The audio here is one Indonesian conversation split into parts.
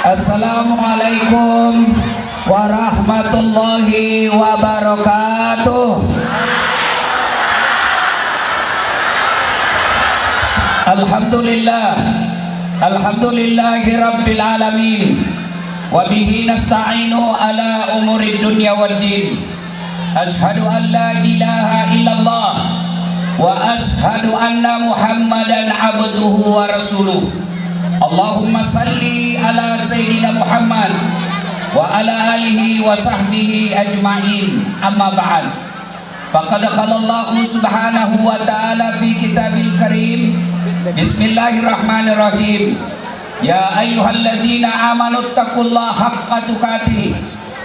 Assalamualaikum warahmatullahi wabarakatuh. Alhamdulillahi rabbil alamin. Wa bihi nasta'inu ala umuri dunya waddin. Ashhadu an la ilaha illallah wa ashhadu anna Muhammadan abduhu wa rasuluh. Allahumma salli ala Sayyidina Muhammad wa ala alihi wa sahbihi ajma'in. Amma ba'd. Faqad khalallahu subhanahu wa ta'ala fi kitabil karim. Bismillahirrahmanirrahim. Ya ayyuhalladzina amanu taqullaha haqqa tuqatih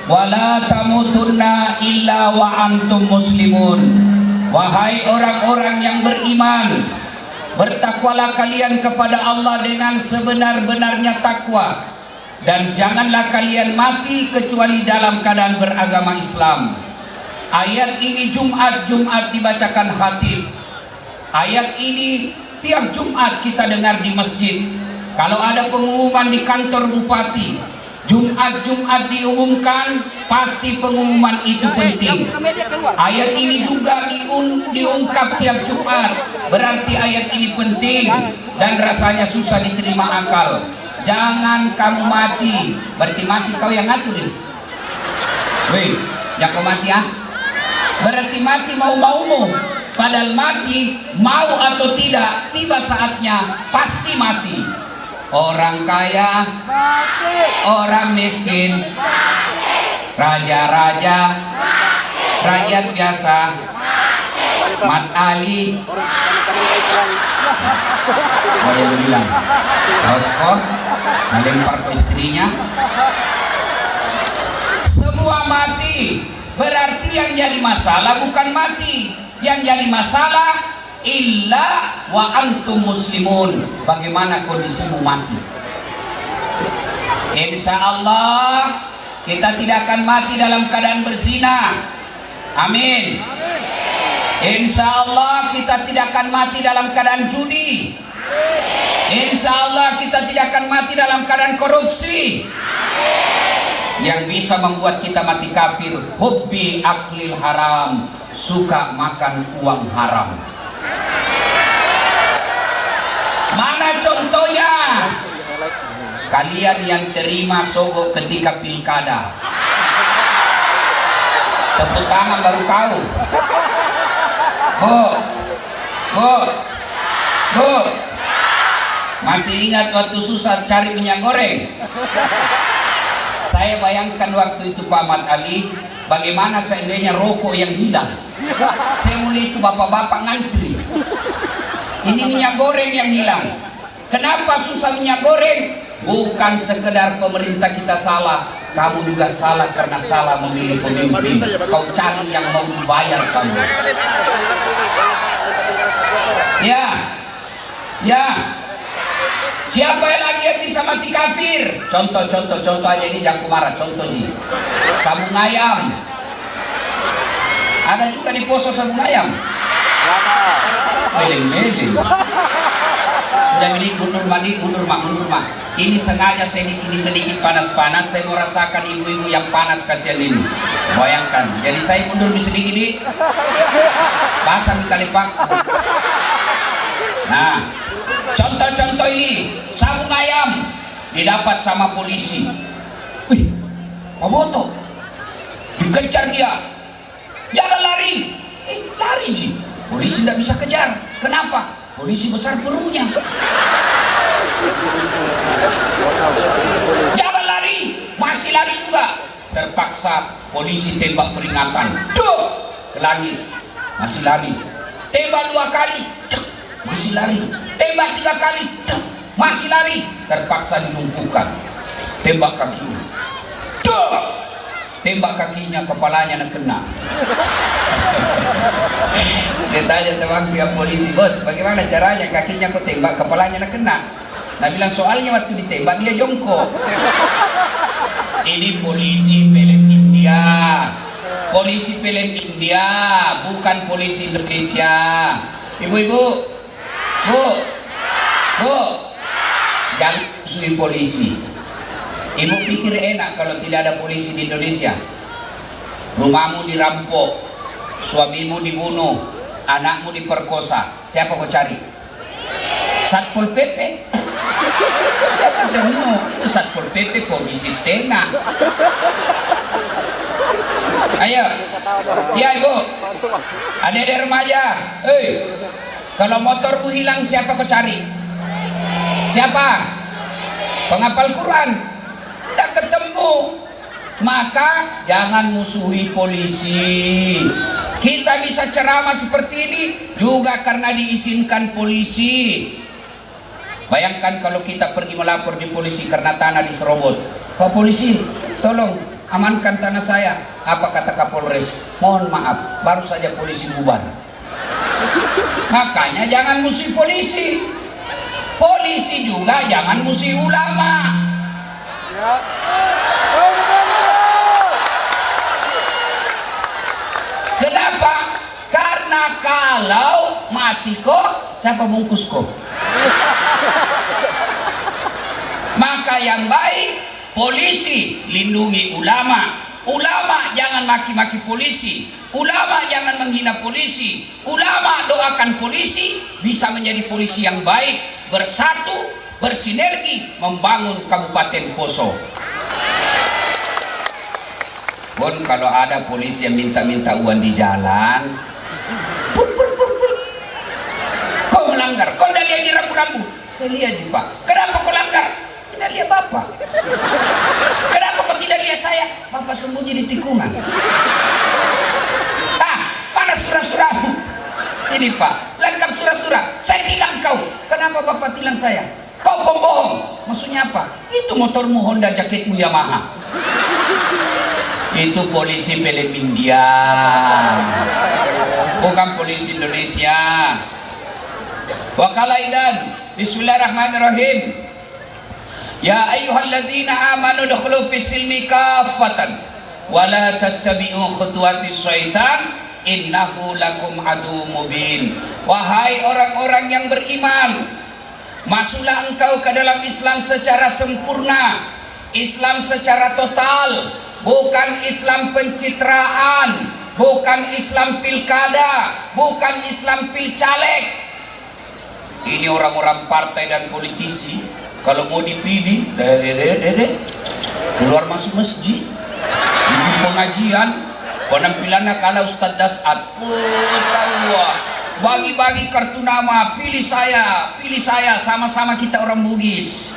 wa la tamutunna illa wa antum muslimun. Wahai orang-orang yang beriman, bertakwalah kalian kepada Allah dengan sebenar-benarnya takwa, dan janganlah kalian mati kecuali dalam keadaan beragama Islam. Ayat ini Jumat dibacakan khatib. Ayat ini tiap Jumat kita dengar di masjid. Kalau ada pengumuman di kantor bupati, Jumat diumumkan, pasti pengumuman itu penting. Ayat ini juga diungkap tiap Jumat, berarti ayat ini penting dan rasanya susah diterima akal. Jangan kamu mati, berarti mati kau yang ngatur nih. Weh, yang kau mati ah? Berarti mati mau-maumu. Padahal mati mau atau tidak, tiba saatnya pasti mati. Orang kaya mati, orang miskin mati, raja-raja mati, rakyat biasa mati, Mat Ali mau yang bilang Rosko melempar ke istrinya, semua mati. Berarti yang jadi masalah bukan mati, yang jadi masalah illa wa antum muslimun, bagaimana kondisimu mati. Insya Allah kita tidak akan mati dalam keadaan berzina, amin. Insya Allah kita tidak akan mati dalam keadaan judi. Insya Allah kita tidak akan mati dalam keadaan korupsi. Yang bisa membuat kita mati kafir, hubbi aklil haram, suka makan uang haram. Mana contohnya? Kalian yang terima sogok ketika pilkada, tepuk tangan baru kau. Bu, masih ingat waktu susah cari minyak goreng? Saya bayangkan waktu itu Pak Ahmad Ali, bagaimana seandainya rokok yang hilang. Saya mulai itu bapak-bapak ngantri. Ini minyak goreng yang hilang. Kenapa susah minyak goreng? Bukan sekedar pemerintah kita salah, kamu juga salah karena salah memilih pemimpin. Kau cari yang mau dibayar kamu. Ya. Siapa lagi yang bisa mati kafir? Contoh aja ini, jangan marah. Contoh nih, sabung ayam. Ada juga di Poso sabung ayam. Meleng-meleng. Sudah ini mundur mah. Ini sengaja saya di sini sedikit panas-panas. Saya mau rasakan ibu-ibu yang panas kasihan ini. Bayangkan. Jadi saya mundur di sedikit ini. Basah kali Pak. Nah, contoh ini sabung ayam didapat sama polisi. Wih, Boboto dikejar dia. Jangan lari. Lari sih. Polisi tidak bisa kejar. Kenapa? Polisi besar perutnya. Jangan lari. Masih lari juga. Terpaksa polisi tembak peringatan. Duh, ke langit. Masih lari. Tembak 2 kali. Masih lari. Tembak 3 kali. Masih lari. Terpaksa dilumpuhkan. Tembak kakinya. Duh, tembak kakinya, kepalanya nak kena. Saya tanya teman pihak polisi, bos, bagaimana caranya kakinya kok tembak, kepalanya nak kena? Nah bilang soalnya waktu ditembak dia jongkok. Ini polisi film India, bukan polisi Indonesia. Ibu-ibu, bu, jangan musuhi polisi. Ibu pikir enak kalau tidak ada polisi di Indonesia? Rumahmu dirampok, suamimu dibunuh, anakmu diperkosa, siapa kau cari? Satpol PP? Ketemu itu Satpol PP polisi setengah. Ayo, ya ibu, adik-adik remaja, kalau motormu hilang siapa kau cari? Siapa? Penghafal Quran. Tak ketemu, maka jangan musuhi polisi. Kita bisa ceramah seperti ini juga karena diizinkan polisi. Bayangkan kalau kita pergi melapor di polisi karena tanah diserobot. Pak polisi, tolong amankan tanah saya. Apa kata Kapolres? Mohon maaf, baru saja polisi bubar. Makanya jangan musuhi polisi. Polisi juga jangan musuhi ulama. Kenapa? Karena kalau mati kok, siapa bungkus kok? Maka yang baik, polisi lindungi ulama. Ulama jangan maki-maki polisi. Ulama jangan menghina polisi. Ulama doakan polisi bisa menjadi polisi yang baik, bersatu, bersinergi membangun Kabupaten Poso. Pun kalau ada polisi yang minta-minta uang di jalan, pur. Kau melanggar, kau tidak lihat di rambu-rambu. Saya lihat Pak. Kenapa kau langgar? Tidak lihat Bapak. Kenapa kau tidak lihat saya? Bapak sembunyi di tikungan. Mana surat-suratmu? Ini Pak, lengkap surat-surat. Saya tilang kau. Kenapa Bapak tilang saya? Kau pembohong. Maksudnya apa? Itu motormu Honda, jaketmu Yamaha. Itu polisi film India, bukan polisi Indonesia. Wa qalaidan. Bismillahirrahmanirrahim. Ya ayyuhalladzina amanu dukhulu fis-silmi kaffatan wa la tattabi'u khutuwatis syaitan innahu lakum adu mubin. Wahai orang-orang yang beriman, masuklah engkau ke dalam Islam secara sempurna, Islam secara total, bukan Islam pencitraan, bukan Islam pilkada, bukan Islam pilcaleg. Ini orang-orang partai dan politisi kalau mau dipilih, keluar masuk masjid, bikin pengajian, penampilannya kala Ustadz Dasat, bagi-bagi kartu nama, pilih saya, sama-sama kita orang Bugis.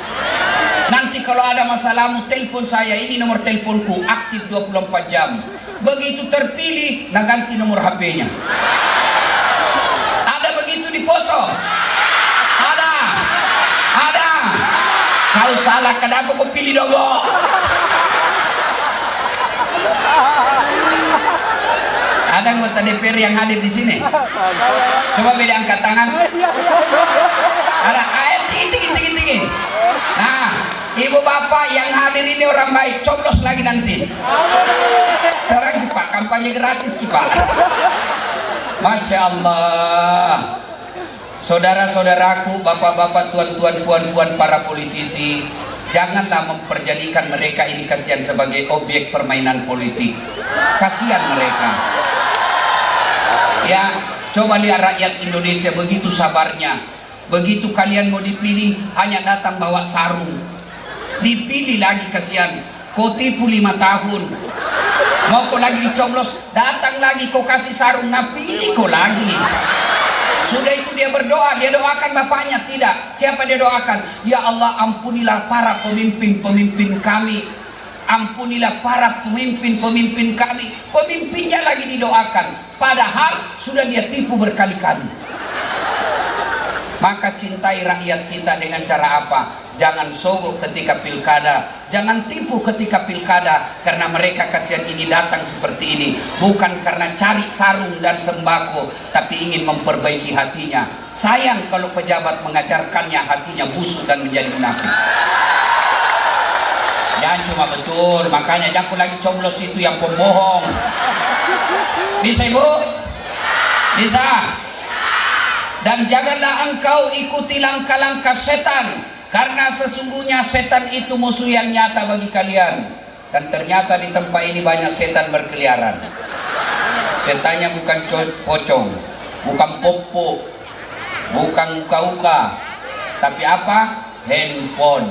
Nanti kalau ada masalahmu telepon saya, ini nomor teleponku, aktif 24 jam. Begitu terpilih, nah ganti nomor HP-nya. Ada begitu di Poso? Ada. Kau salah, kenapa kau pilih dogo? Ada anggota DPR yang hadir di sini? Coba beda angkat tangan. Ada, tinggi. Nah, ibu bapak yang hadir ini orang baik, coblos lagi nanti. Sekarang Pak, kampanye gratis Pak. Masya Allah. Saudara-saudaraku, bapak-bapak, tuan-tuan, puan-puan, para politisi, janganlah memperjadikan mereka ini kasihan sebagai objek permainan politik. Kasihan mereka. Ya, coba lihat rakyat Indonesia begitu sabarnya. Begitu kalian mau dipilih, hanya datang bawa sarung. Dipilih lagi kasihan. Kau tipu 5 tahun. Mau kau lagi dicoblos, datang lagi kau kasih sarung, nah pilih kau lagi. Sudah itu dia berdoa, dia doakan bapaknya, tidak. Siapa dia doakan? Ya Allah, ampunilah para pemimpin-pemimpin kami. Ampunilah para pemimpin-pemimpin kami. Pemimpinnya lagi didoakan, padahal sudah dia tipu berkali-kali. Maka cintai rakyat kita dengan cara apa? Jangan sogok ketika pilkada, jangan tipu ketika pilkada, karena mereka kasihan ini datang seperti ini bukan karena cari sarung dan sembako, tapi ingin memperbaiki hatinya. Sayang kalau pejabat mengajarkannya hatinya busuk dan menjadi munafik. Jangan cuma betul, makanya jangan lagi coblos itu yang pembohong. Bisa Ibu? Bisa? Dan janganlah engkau ikuti langkah-langkah setan, Karena sesungguhnya setan itu musuh yang nyata bagi kalian. Dan ternyata di tempat ini banyak setan berkeliaran. Setannya bukan pocong, bukan popo, bukan uka-uka, tapi apa? Handphone.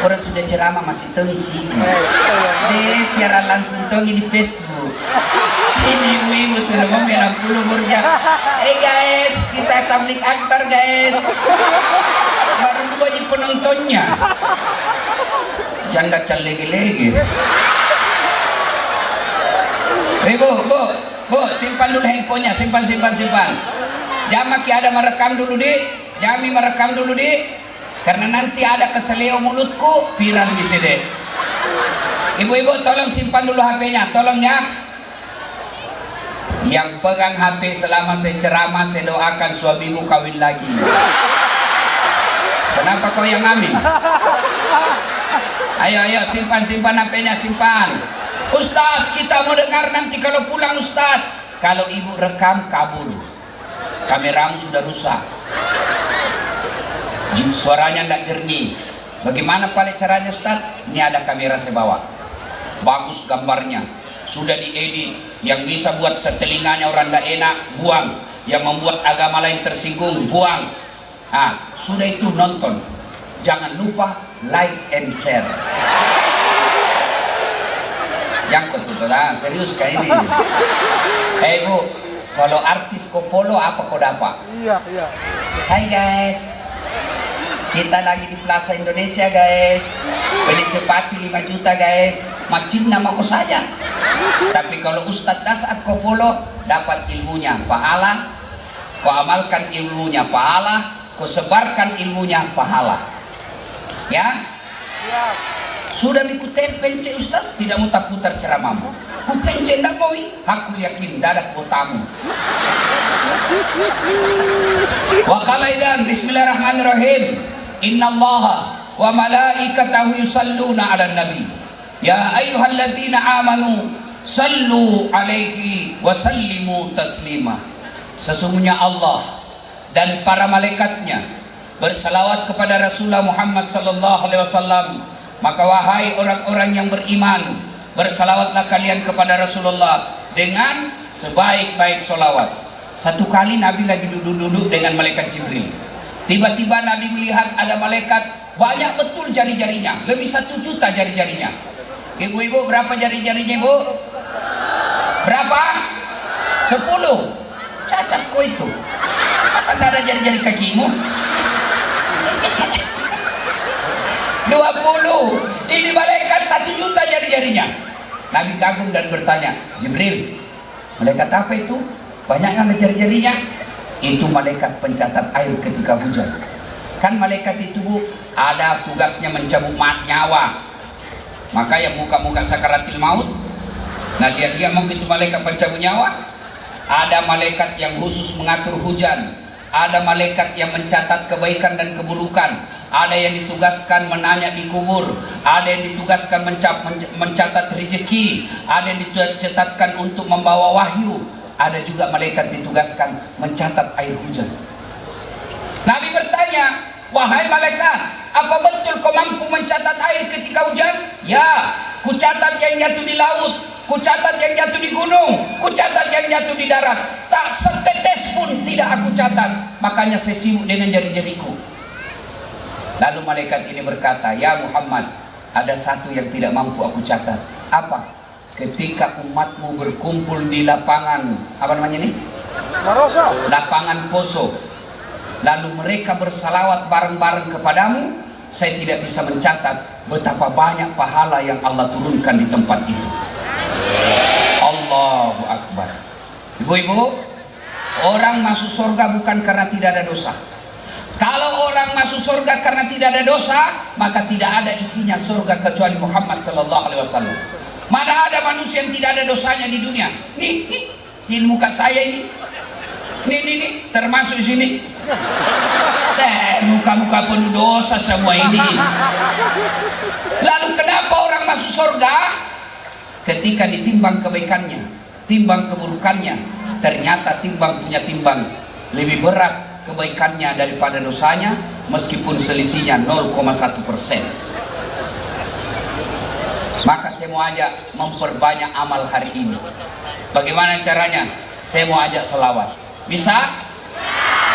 Orang sudah ceramah masih tengisi. Deh siaran langsung tongi di Facebook. Ini ibu-ibu sudah mau 60 burja. Guys, kita tablik akbar guys. Baru 2 di penontonnya. Janda legi-legi. Bu, simpan dulu handphonenya, simpan. Jamaki ada merekam dulu Jami merekam dulu karena nanti ada keseleo mulutku, viral bisa deh. Ibu-ibu tolong simpan dulu HP-nya, tolong ya. Yang pegang HP selama saya ceramah, saya doakan suamimu kawin lagi. Kenapa kau yang amin? Ayo simpan HP-nya, simpan. Ustaz, kita mau dengar nanti kalau pulang Ustaz. Kalau ibu rekam kabur, kameramu sudah rusak, suaranya tidak jernih. Bagaimana paling caranya Ustaz? Ini ada kamera saya bawa, bagus gambarnya, sudah diedit. Yang bisa buat setelinganya orang tidak enak, buang. Yang membuat agama lain tersinggung, buang. Sudah itu nonton. Jangan lupa like and share. Yang betul serius kayak ini. Bu, kalau artis kau follow apa kau dapat? Iya. Hai guys, kita lagi di Plaza Indonesia guys. Beli sepatu 5 juta guys. Macam nama kau saja. Tapi kalau Ustadz saat kau follow, dapat ilmunya pahala. Kau amalkan ilmunya pahala. Kau sebarkan ilmunya pahala. Ya? Sudah ikut pencet Ustaz, tidak mau tak putar ceramahmu. Ku pencet ndak mau, aku yakin dadak kotamu. Wa qala idzan bismillahirrahmanirrahim. Innallaha wa malaikatahu yusalluna 'alan nabi. Ya ayyuhalladzina amanu sallu 'alaihi wa sallimu taslima. Sesungguhnya Allah dan para malaikatnya bersalawat kepada Rasulullah Muhammad sallallahu alaihi wasallam. Maka wahai orang-orang yang beriman, bersalawatlah kalian kepada Rasulullah dengan sebaik-baik solawat. Satu kali Nabi lagi duduk-duduk dengan malaikat Jibril. Tiba-tiba Nabi melihat ada malaikat, banyak betul jari-jarinya, lebih 1 juta jari-jarinya. Ibu-ibu berapa jari-jarinya ibu? Berapa? 10. Cacat kau itu. Masa tidak ada jari-jari kakimu? 20. Ini malaikat 1 juta jari-jarinya. Nabi kagum dan bertanya, Jibril, malaikat apa itu? Banyak kan jari-jarinya? Itu malaikat pencatat air ketika hujan. Kan malaikat itu bu, ada tugasnya mencabut nyawa. Maka yang muka-muka sakaratil maut, nah dia mau itu malaikat pencabut nyawa. Ada malaikat yang khusus mengatur hujan. Ada malaikat yang mencatat kebaikan dan keburukan. Ada yang ditugaskan menanya di kubur. Ada yang ditugaskan mencatat rezeki. Ada yang dicatatkan untuk membawa wahyu. Ada juga malaikat ditugaskan mencatat air hujan. Nabi bertanya, wahai malaikat, apa betul kau mampu mencatat air ketika hujan? Ya, ku catat yang jatuh di laut, ku catat yang jatuh di gunung, ku catat yang jatuh di darat. Tak setetes pun tidak aku catat. Makanya saya sibuk dengan jari-jariku. Lalu malaikat ini berkata, ya Muhammad, ada satu yang tidak mampu aku catat. Apa? Ketika umatmu berkumpul di lapangan, apa namanya ini? Lapangan Poso. Lalu mereka bersalawat bareng-bareng kepadamu, saya tidak bisa mencatat betapa banyak pahala yang Allah turunkan di tempat itu. Allahu Akbar. Ibu-ibu, orang masuk surga bukan karena tidak ada dosa. Kalau orang masuk surga karena tidak ada dosa, maka tidak ada isinya surga kecuali Muhammad sallallahu alaihi wasallam. Mana ada manusia yang tidak ada dosanya di dunia? Nih, di muka saya ini. Nih, termasuk di sini. Muka-muka penuh dosa semua ini. Lalu kenapa orang masuk surga? Ketika ditimbang kebaikannya, timbang keburukannya, ternyata timbang punya timbang lebih berat kebaikannya daripada dosanya, meskipun selisihnya 0,1%. Maka saya mau ajak memperbanyak amal hari ini. Bagaimana caranya? Saya mau ajak selawat. Bisa?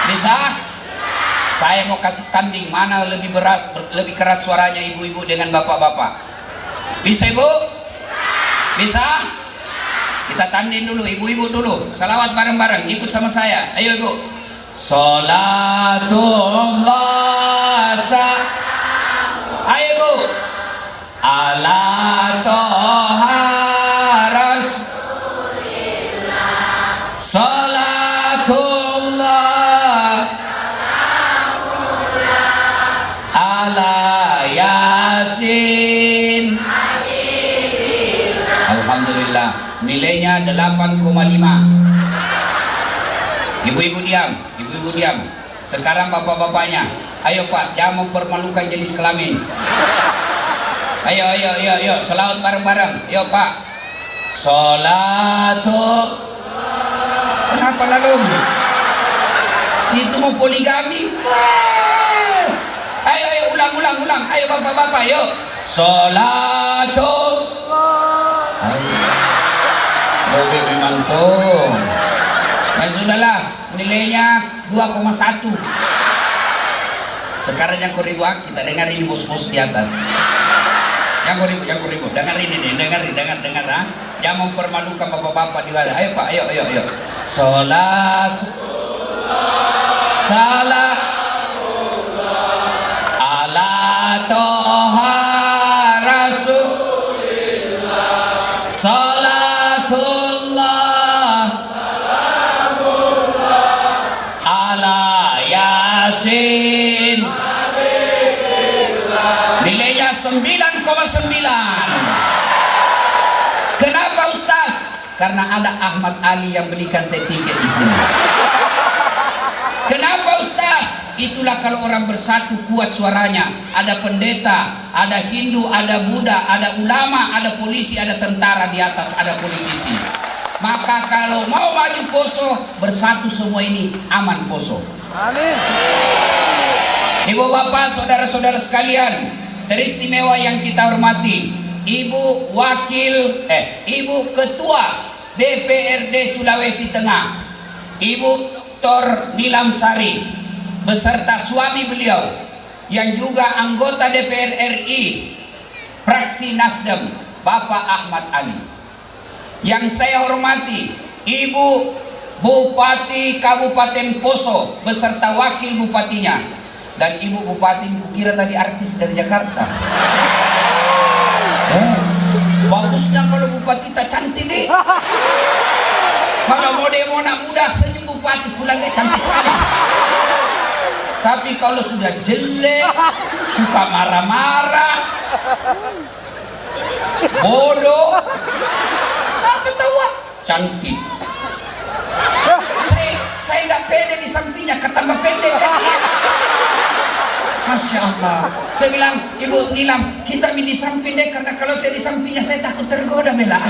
Bisa? Saya mau kasih tanding mana lebih keras suaranya ibu-ibu dengan bapak-bapak. Bisa ibu? Bisa? Kita tanding dulu, ibu-ibu dulu. Salawat bareng-bareng, ikut sama saya. Ayo ibu. Salatullah ayo ibu. Ala toha rasulillah. Salatullah ala yasin. Alhamdulillah, nilainya 8,5. Ibu-ibu diam, ibu-ibu diam. Sekarang bapak-bapaknya, ayo pak, jangan mempermalukan jenis kelamin. Ayo, selawat bareng-bareng. Ayo pak. Salatu. Kenapa lalu? Itu mau poligami. Ayo, ulang. Ayo bapak-bapak, yuk. Salatu. Oke, memang tuh. Nah, sudahlah, nilainya 2,1. Sekarang yang ribu, kita dengar ini bos-bos di atas. Yang ribu, dengar ini, dengar, ah. Jangan mempermalukan bapak-bapak di bawah. Ayo pak, ayo. Salat, salat, ala toha rasulillah. Salatullah, salamullah, ala yasin. Nilainya 9,9. Kenapa Ustaz? Karena ada Ahmad Ali yang belikan saya tiket di sini. Kenapa Ustaz? Itulah kalau orang bersatu kuat suaranya. Ada pendeta, ada Hindu, ada Buddha, ada ulama, ada polisi, ada tentara di atas, ada politisi. Maka kalau mau maju Poso, bersatu semua ini, aman Poso. Amin. Ibu bapak, saudara-saudara sekalian, teristimewa yang kita hormati, Ibu Ketua DPRD Sulawesi Tengah, Ibu Dr. Nilam Sari, beserta suami beliau yang juga anggota DPR RI fraksi Nasdem, Bapak Ahmad Ali. Yang saya hormati, Ibu Bupati Kabupaten Poso beserta wakil bupatinya. Dan Ibu Bupati, kira tadi artis dari Jakarta. Bagusnya kalau Bupati tak cantik deh. Kalau mode-mode muda senyum Bupati, pulang dia cantik sekali. Tapi kalau sudah jelek, suka marah-marah, bodoh, apa tahu? Cantik. Saya tidak pede di sampingnya, ketambah pendek kan dia. Masya Allah. Saya bilang, Ibu Nilam, kita di samping deh, karena kalau saya di sampingnya saya takut tergoda bela.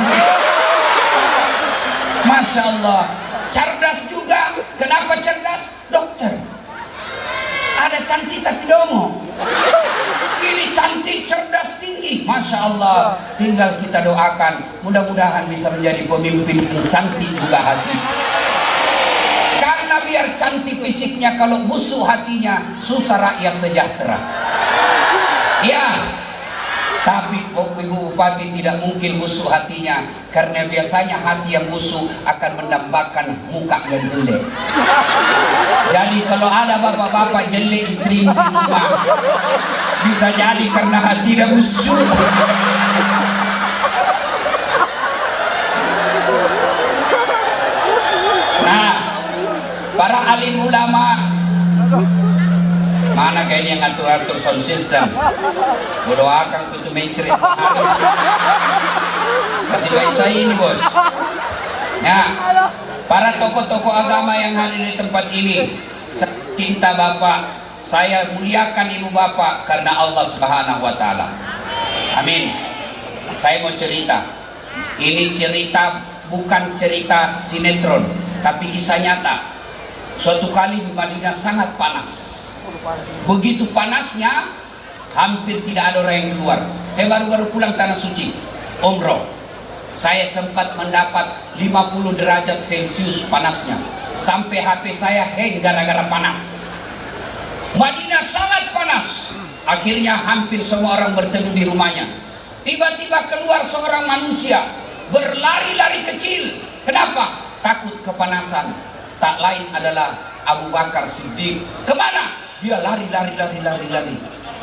Masya Allah. Cerdas juga. Kenapa cerdas? Dokter. Ada cantik tapi dongo. Ini cantik, cerdas, tinggi. Masya Allah. Tinggal kita doakan, mudah-mudahan bisa menjadi pemimpin yang cantik juga hati. Karena biar cantik fisiknya, kalau busuk hatinya, susah rakyat sejahtera. Ya, tapi Ibu Bupati tidak mungkin busuk hatinya, karena biasanya hati yang busuk akan mendambakan muka yang jelek. Jadi kalau ada bapak-bapak jelek istri di rumah, bisa jadi karena hati dia busuk. Nah, para alim ulama, mana kayaknya yang ngatur-ngatur sound system, berdoakan untuk menceri kasih baik saya ini bos. Ya, para tokoh-tokoh agama yang hadir di tempat ini, cinta Bapak, saya muliakan Ibu Bapak karena Allah Subhanahu wa Ta'ala. Amin. Saya mau cerita, ini cerita bukan cerita sinetron, tapi kisah nyata. Suatu kali di Madinah sangat panas. Begitu panasnya, hampir tidak ada orang yang keluar. Saya baru-baru pulang tanah suci, umroh. Saya sempat mendapat 50 derajat Celcius panasnya. Sampai HP saya hang gara-gara panas. Madinah sangat panas. Akhirnya hampir semua orang berteduh di rumahnya. Tiba-tiba keluar seorang manusia, berlari-lari kecil. Kenapa? Takut kepanasan. Tak lain adalah Abu Bakar Siddiq. Kemana? Dia lari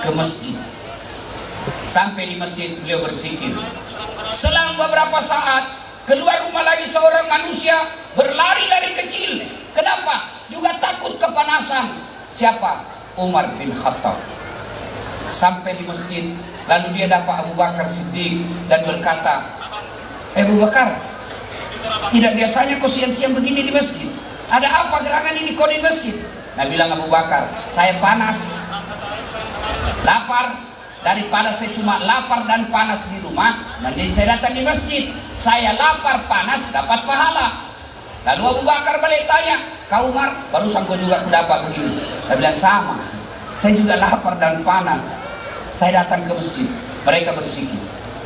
ke masjid. Sampai di masjid beliau berzikir. Selang beberapa saat keluar rumah lagi seorang manusia, berlari-lari kecil. Kenapa? Juga takut kepanasan. Siapa? Umar bin Khattab. Sampai di masjid, lalu dia dapat Abu Bakar Siddiq dan berkata, Abu Bakar, tidak biasanya kau siang-siang begini di masjid. Ada apa gerangan ini kau di masjid? Nah, bilang Abu Bakar, saya panas, lapar. Daripada saya cuma lapar dan panas di rumah, nanti saya datang di masjid. Saya lapar, panas, dapat pahala. Lalu Abu Bakar balik tanya, kau Umar, barusan kau juga dapat begini. Dia bilang, sama, saya juga lapar dan panas, saya datang ke masjid. Mereka berzikir.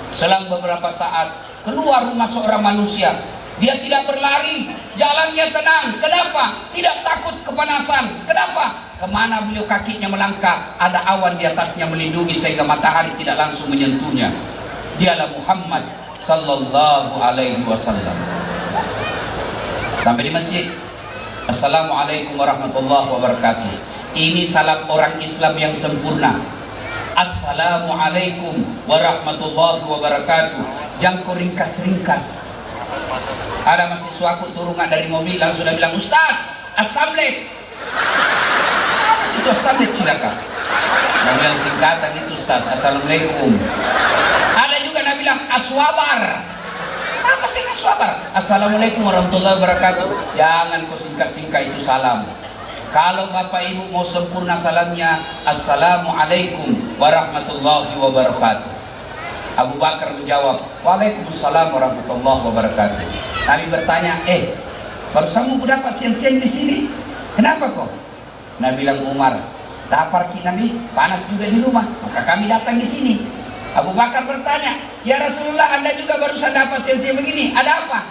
Selang beberapa saat, keluar rumah seorang manusia. Dia tidak berlari, jalannya tenang. Kenapa? Tidak takut kepanasan. Kenapa? Kemana beliau kakinya melangkah, ada awan di atasnya melindungi sehingga matahari tidak langsung menyentuhnya. Dialah Muhammad sallallahu alaihi wasallam. Sampai di masjid, Assalamualaikum warahmatullahi wabarakatuh. Ini salam orang Islam yang sempurna. Assalamualaikum warahmatullahi wabarakatuh. Jangan kau ringkas-ringkas. Ada mahasiswaku turun dari mobil langsung bilang, Ustaz, assalamualaikum. Itu assalamualaikum cilaka. Dia bilang singkatan itu Ustaz, assalamualaikum. Ada juga yang bilang aswabar. Apa sih aswabar? Assalamualaikum warahmatullahi wabarakatuh. Jangan kau singkat-singkat itu salam. Kalau Bapak Ibu mau sempurna salamnya, Assalamualaikum warahmatullahi wabarakatuh. Abu Bakar menjawab, Waalaikumsalam warahmatullahi wabarakatuh. Nabi bertanya, barusan mau dapat siang-siang di sini, kenapa kok? Nabi bilang, Umar, lapar kita Nabi, panas juga di rumah, maka kami datang di sini. Abu Bakar bertanya, ya Rasulullah, Anda juga barusan dapat siang-siang begini, ada apa?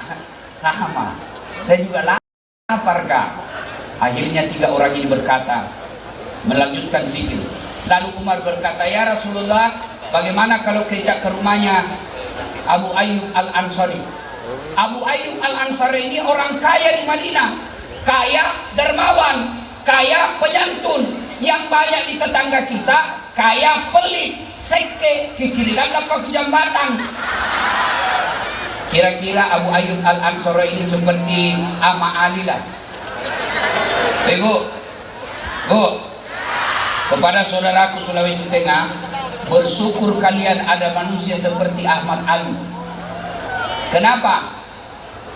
Sama, saya juga lapar Kak. Akhirnya 3 orang ini berkata, melanjutkan zikir. Lalu Umar berkata, ya Rasulullah, bagaimana kalau kita ke rumahnya Abu Ayyub Al-Ansari? Abu Ayyub Al-Ansari ini orang kaya di Madinah, kaya dermawan, kaya penyantun. Yang banyak di tetangga kita kaya pelit, seke, kikirikan lapak jambatan. Kira-kira Abu Ayyub Al-Ansari ini seperti Ama Ali lah. Bu, kepada saudaraku Sulawesi Tengah, bersyukur kalian ada manusia seperti Ahmad Ali. Kenapa?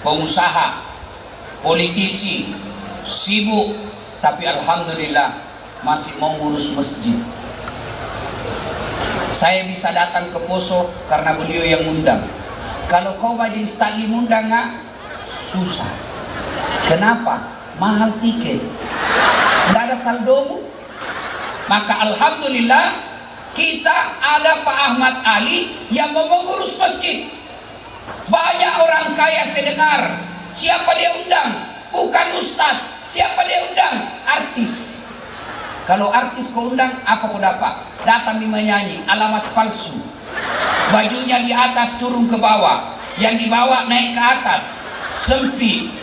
Pengusaha, politisi, sibuk, tapi alhamdulillah masih mau ngurus masjid. Saya bisa datang ke Poso karena beliau yang undang. Kalau kau majelis taklim undang nggak? Susah. Kenapa? Mahal tiket. Nggak ada saldomu. Maka alhamdulillah kita ada Pak Ahmad Ali yang mau mengurus masjid. Banyak orang kaya saya dengar. Siapa dia undang? Bukan ustadz. Siapa dia undang? Artis. Kalau artis kau undang, apa kau dapat? Datang di menyanyi, alamat palsu. Bajunya di atas turun ke bawah, yang di bawah naik ke atas, sempit.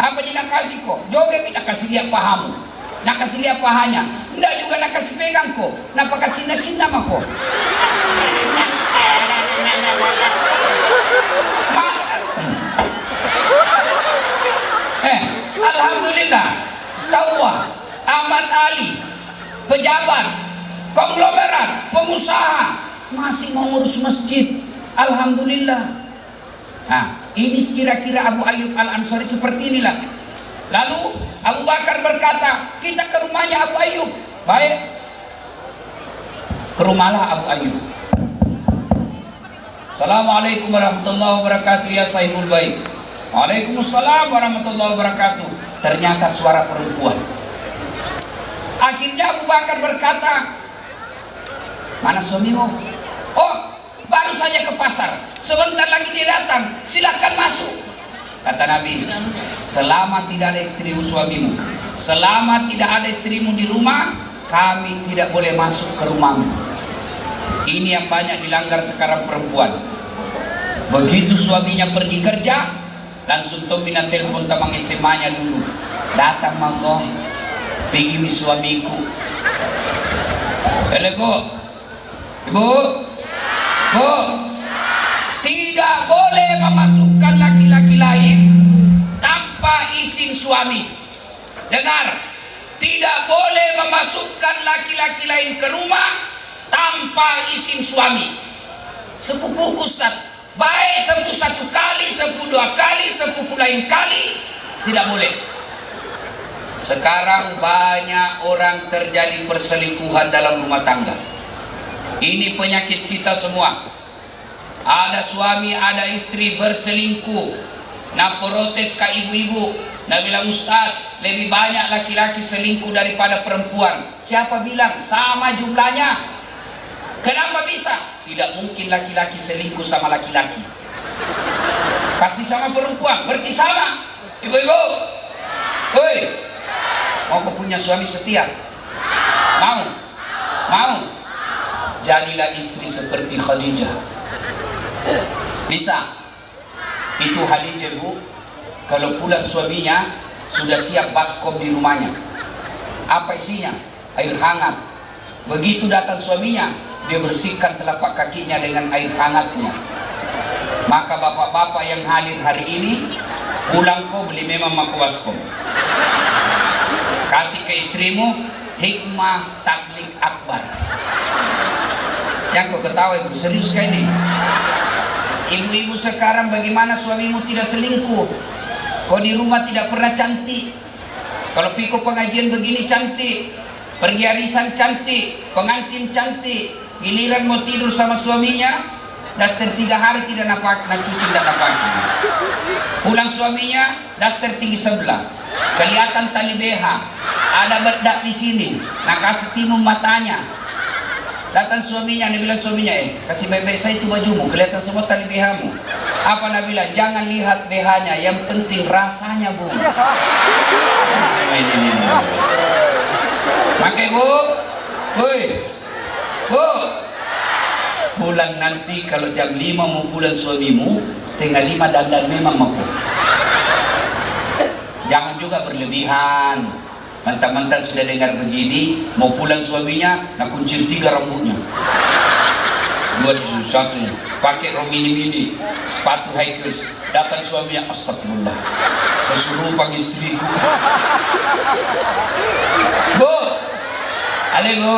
Apa dia nak kasih kau? Joget nak kasih dia pahamu, nak kasih dia pahanya. Ndak juga nak kasih pegang kau, nak pakai cinta-cinta mah kau. Alhamdulillah, tawa Ahmad Ali, pejabat, konglomerat, pengusaha, masih mau ngurus masjid. Alhamdulillah. Nah, ini kira-kira Abu Ayyub Al-Ansari seperti inilah. Lalu Abu Bakar berkata, kita ke rumahnya Abu Ayyub. Baik, ke rumahlah Abu Ayyub. Assalamualaikum warahmatullahi wabarakatuh ya sahibul bait. Waalaikumsalam warahmatullahi wabarakatuh. Ternyata suara perempuan. Akhirnya Abu Bakar berkata, mana suamimu? Oh, baru saja ke pasar, sebentar lagi dia datang, silahkan masuk. Kata Nabi, selama tidak ada istrimu suamimu, selama tidak ada istrimu di rumah, kami tidak boleh masuk ke rumahmu. Ini yang banyak dilanggar sekarang perempuan. Begitu suaminya pergi kerja, langsung Tomina telepon tamang SMA-nya dulu, datang manggo, pergi mi suamiku. Halo bu, ibu, bu, tidak boleh memasukkan laki-laki lain tanpa izin suami. Dengar, tidak boleh memasukkan laki-laki lain ke rumah tanpa izin suami. Sepupuku Ustaz, baik sepupu satu kali, sepupu dua kali, sepupu lain kali, tidak boleh. Sekarang banyak orang terjadi perselingkuhan dalam rumah tangga. Ini penyakit kita semua. Ada suami, ada istri berselingkuh. Nah protes ke ibu-ibu, nah bilang Ustaz, lebih banyak laki-laki selingkuh daripada perempuan. Siapa bilang? Sama jumlahnya. Kenapa bisa? Tidak mungkin laki-laki selingkuh sama laki-laki. Pasti sama perempuan, berarti sama. Ibu-ibu, woi, mau kau punya suami setia? Mau? Mau? Jadilah istri seperti Khadijah. Bisa? Itu Khadijah bu, kalau pulang suaminya sudah siap baskom di rumahnya. Apa isinya? Air hangat. Begitu datang suaminya, dia bersihkan telapak kakinya dengan air hangatnya. Maka bapak-bapak yang hadir hari ini, pulang kau beli memang maku baskom. Kasih ke istrimu hikmah tabligh akbar. Yang kau ketawa ibu, serius kayak ini. Ibu-ibu sekarang bagaimana suamimu tidak selingkuh? Kau di rumah tidak pernah cantik. Kalau pikul pengajian begini cantik, pergi arisan cantik, pengantin cantik. Giliran mau tidur sama suaminya, daster 3 hari tidak napak, cuci tidak napak. Pulang suaminya, daster tinggi sebelah, kelihatan tali BH, ada bedak di sini, nah kasih timun matanya. Datang suaminya, dia bilang suaminya, kasih baik-baik saya itu bajumu, kelihatan semua tali BH-mu. Apa dia bilang? Jangan lihat BH-nya, yang penting rasanya bu. Maka ibu, woi, bu, pulang nanti kalau jam 5 mau pulang suamimu, setengah 5 dandan memang mau. Jangan juga berlebihan. Mentang-mentang sudah dengar begini, mau pulang suaminya, nak kuncir 3 rambutnya. 2 satunya, pakai romini mini, sepatu hikers. Datang suaminya, astagfirullah, kesurupan istriku. Bu, ale bu,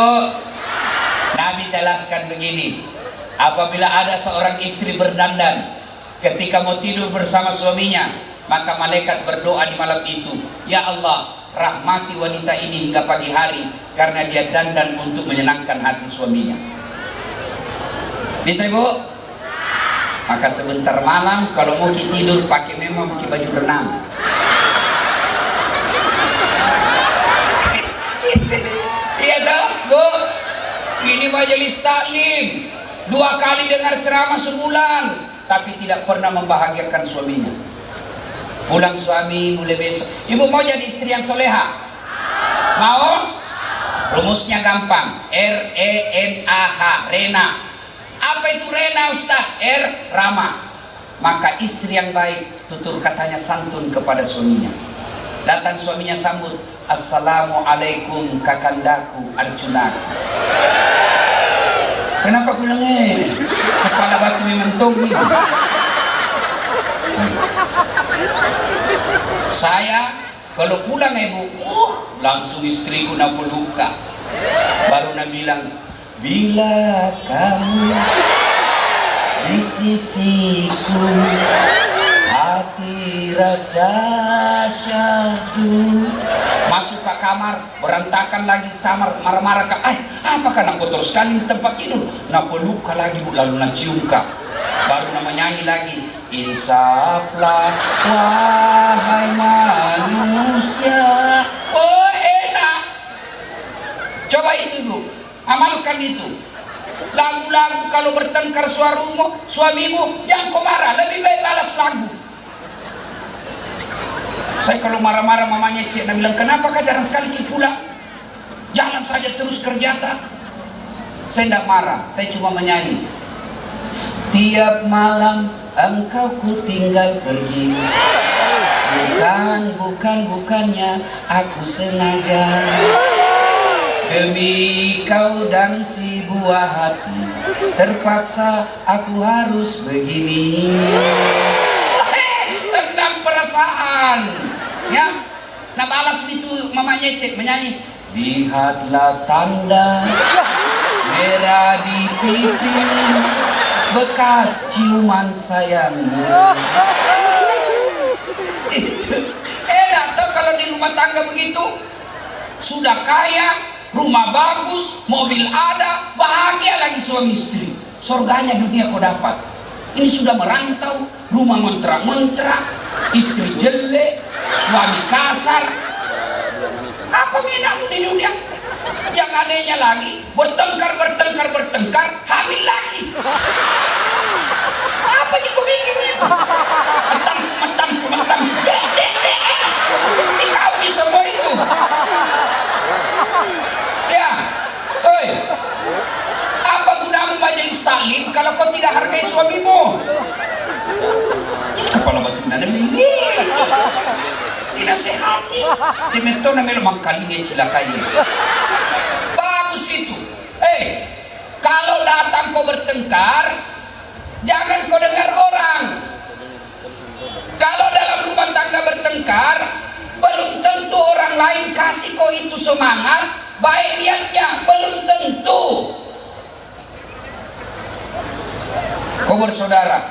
Nabi jelaskan begini, apabila ada seorang istri berdandan ketika mau tidur bersama suaminya, maka malaikat berdoa di malam itu, ya Allah, rahmati wanita ini hingga pagi hari karena dia dandan untuk menyenangkan hati suaminya. Bisa ibu? Maka sebentar malam kalau mau tidur pakai memang pakai baju renang. Iya toh bu, ini majelis taklim 2 kali dengar ceramah sebulan tapi tidak pernah membahagiakan suaminya. Pulang suami mulai besok, ibu mau jadi istri yang soleha? Mau? Rumusnya gampang, RENAH, Rena. Apa itu Rena Ustaz? Rama. Maka istri yang baik tutur katanya santun kepada suaminya. Datang suaminya sambut, Assalamualaikum kakandaku Arjuna. Kenapa bilang kepala batu mentung nih? Saya kalau pulang ibu, langsung istriku nak peluka. Baru nak bilang, bila kamu di sisiku, hati rasa syahdu. Masuk ke kamar, berantakan lagi kamar, marah-marah ke, apakah nak kotor sekali tempat tidur? Nak peluka lagi bu, lalu nak cium kak. Baru nama nyanyi lagi, insaflah wahai manusia. Oh enak. Amalkan itu. Lagu-lagu kalau bertengkar suamimu, jangan kau marah, lebih baik balas lagu. Saya kalau marah-marah mamanya cik, dia bilang, kenapa kah jarang sekali pulang? Jalan saja terus kerja tak? Saya tidak marah, saya cuma menyanyi. Tiap malam engkau ku tinggal pergi, bukannya aku sengaja. Demi kau dan si buah hati, terpaksa aku harus begini. Tentang perasaan, ya. Nah balas itu mamanya cek menyanyi. Lihatlah tanda merah di pipi, bekas ciuman sayangmu. Itu enak tuh kalau di rumah tangga begitu. Sudah kaya, rumah bagus, mobil ada, bahagia lagi suami istri. Surganya dunia kau dapat. Ini sudah merantau, rumah mentrak-mentrak, istri jelek, suami kasar. Apa menakmu di dunia? Yang anehnya lagi, bertengkar, hamil lagi. Apa sih kau bikin itu? Mentang-mentang. Dikawin semua itu. Ya, oi. Apa gunamu majelis taklim kalau kau tidak hargai suamimu? Kepala batu nana ini. Dinasehati. Dimetona memang kalinya celakai. Bagus itu. Kalau datang kau bertengkar, jangan kau dengar orang. Kalau dalam rumah tangga bertengkar, belum tentu orang lain kasih kau itu semangat, baik niatnya, belum tentu. Kau bersaudara,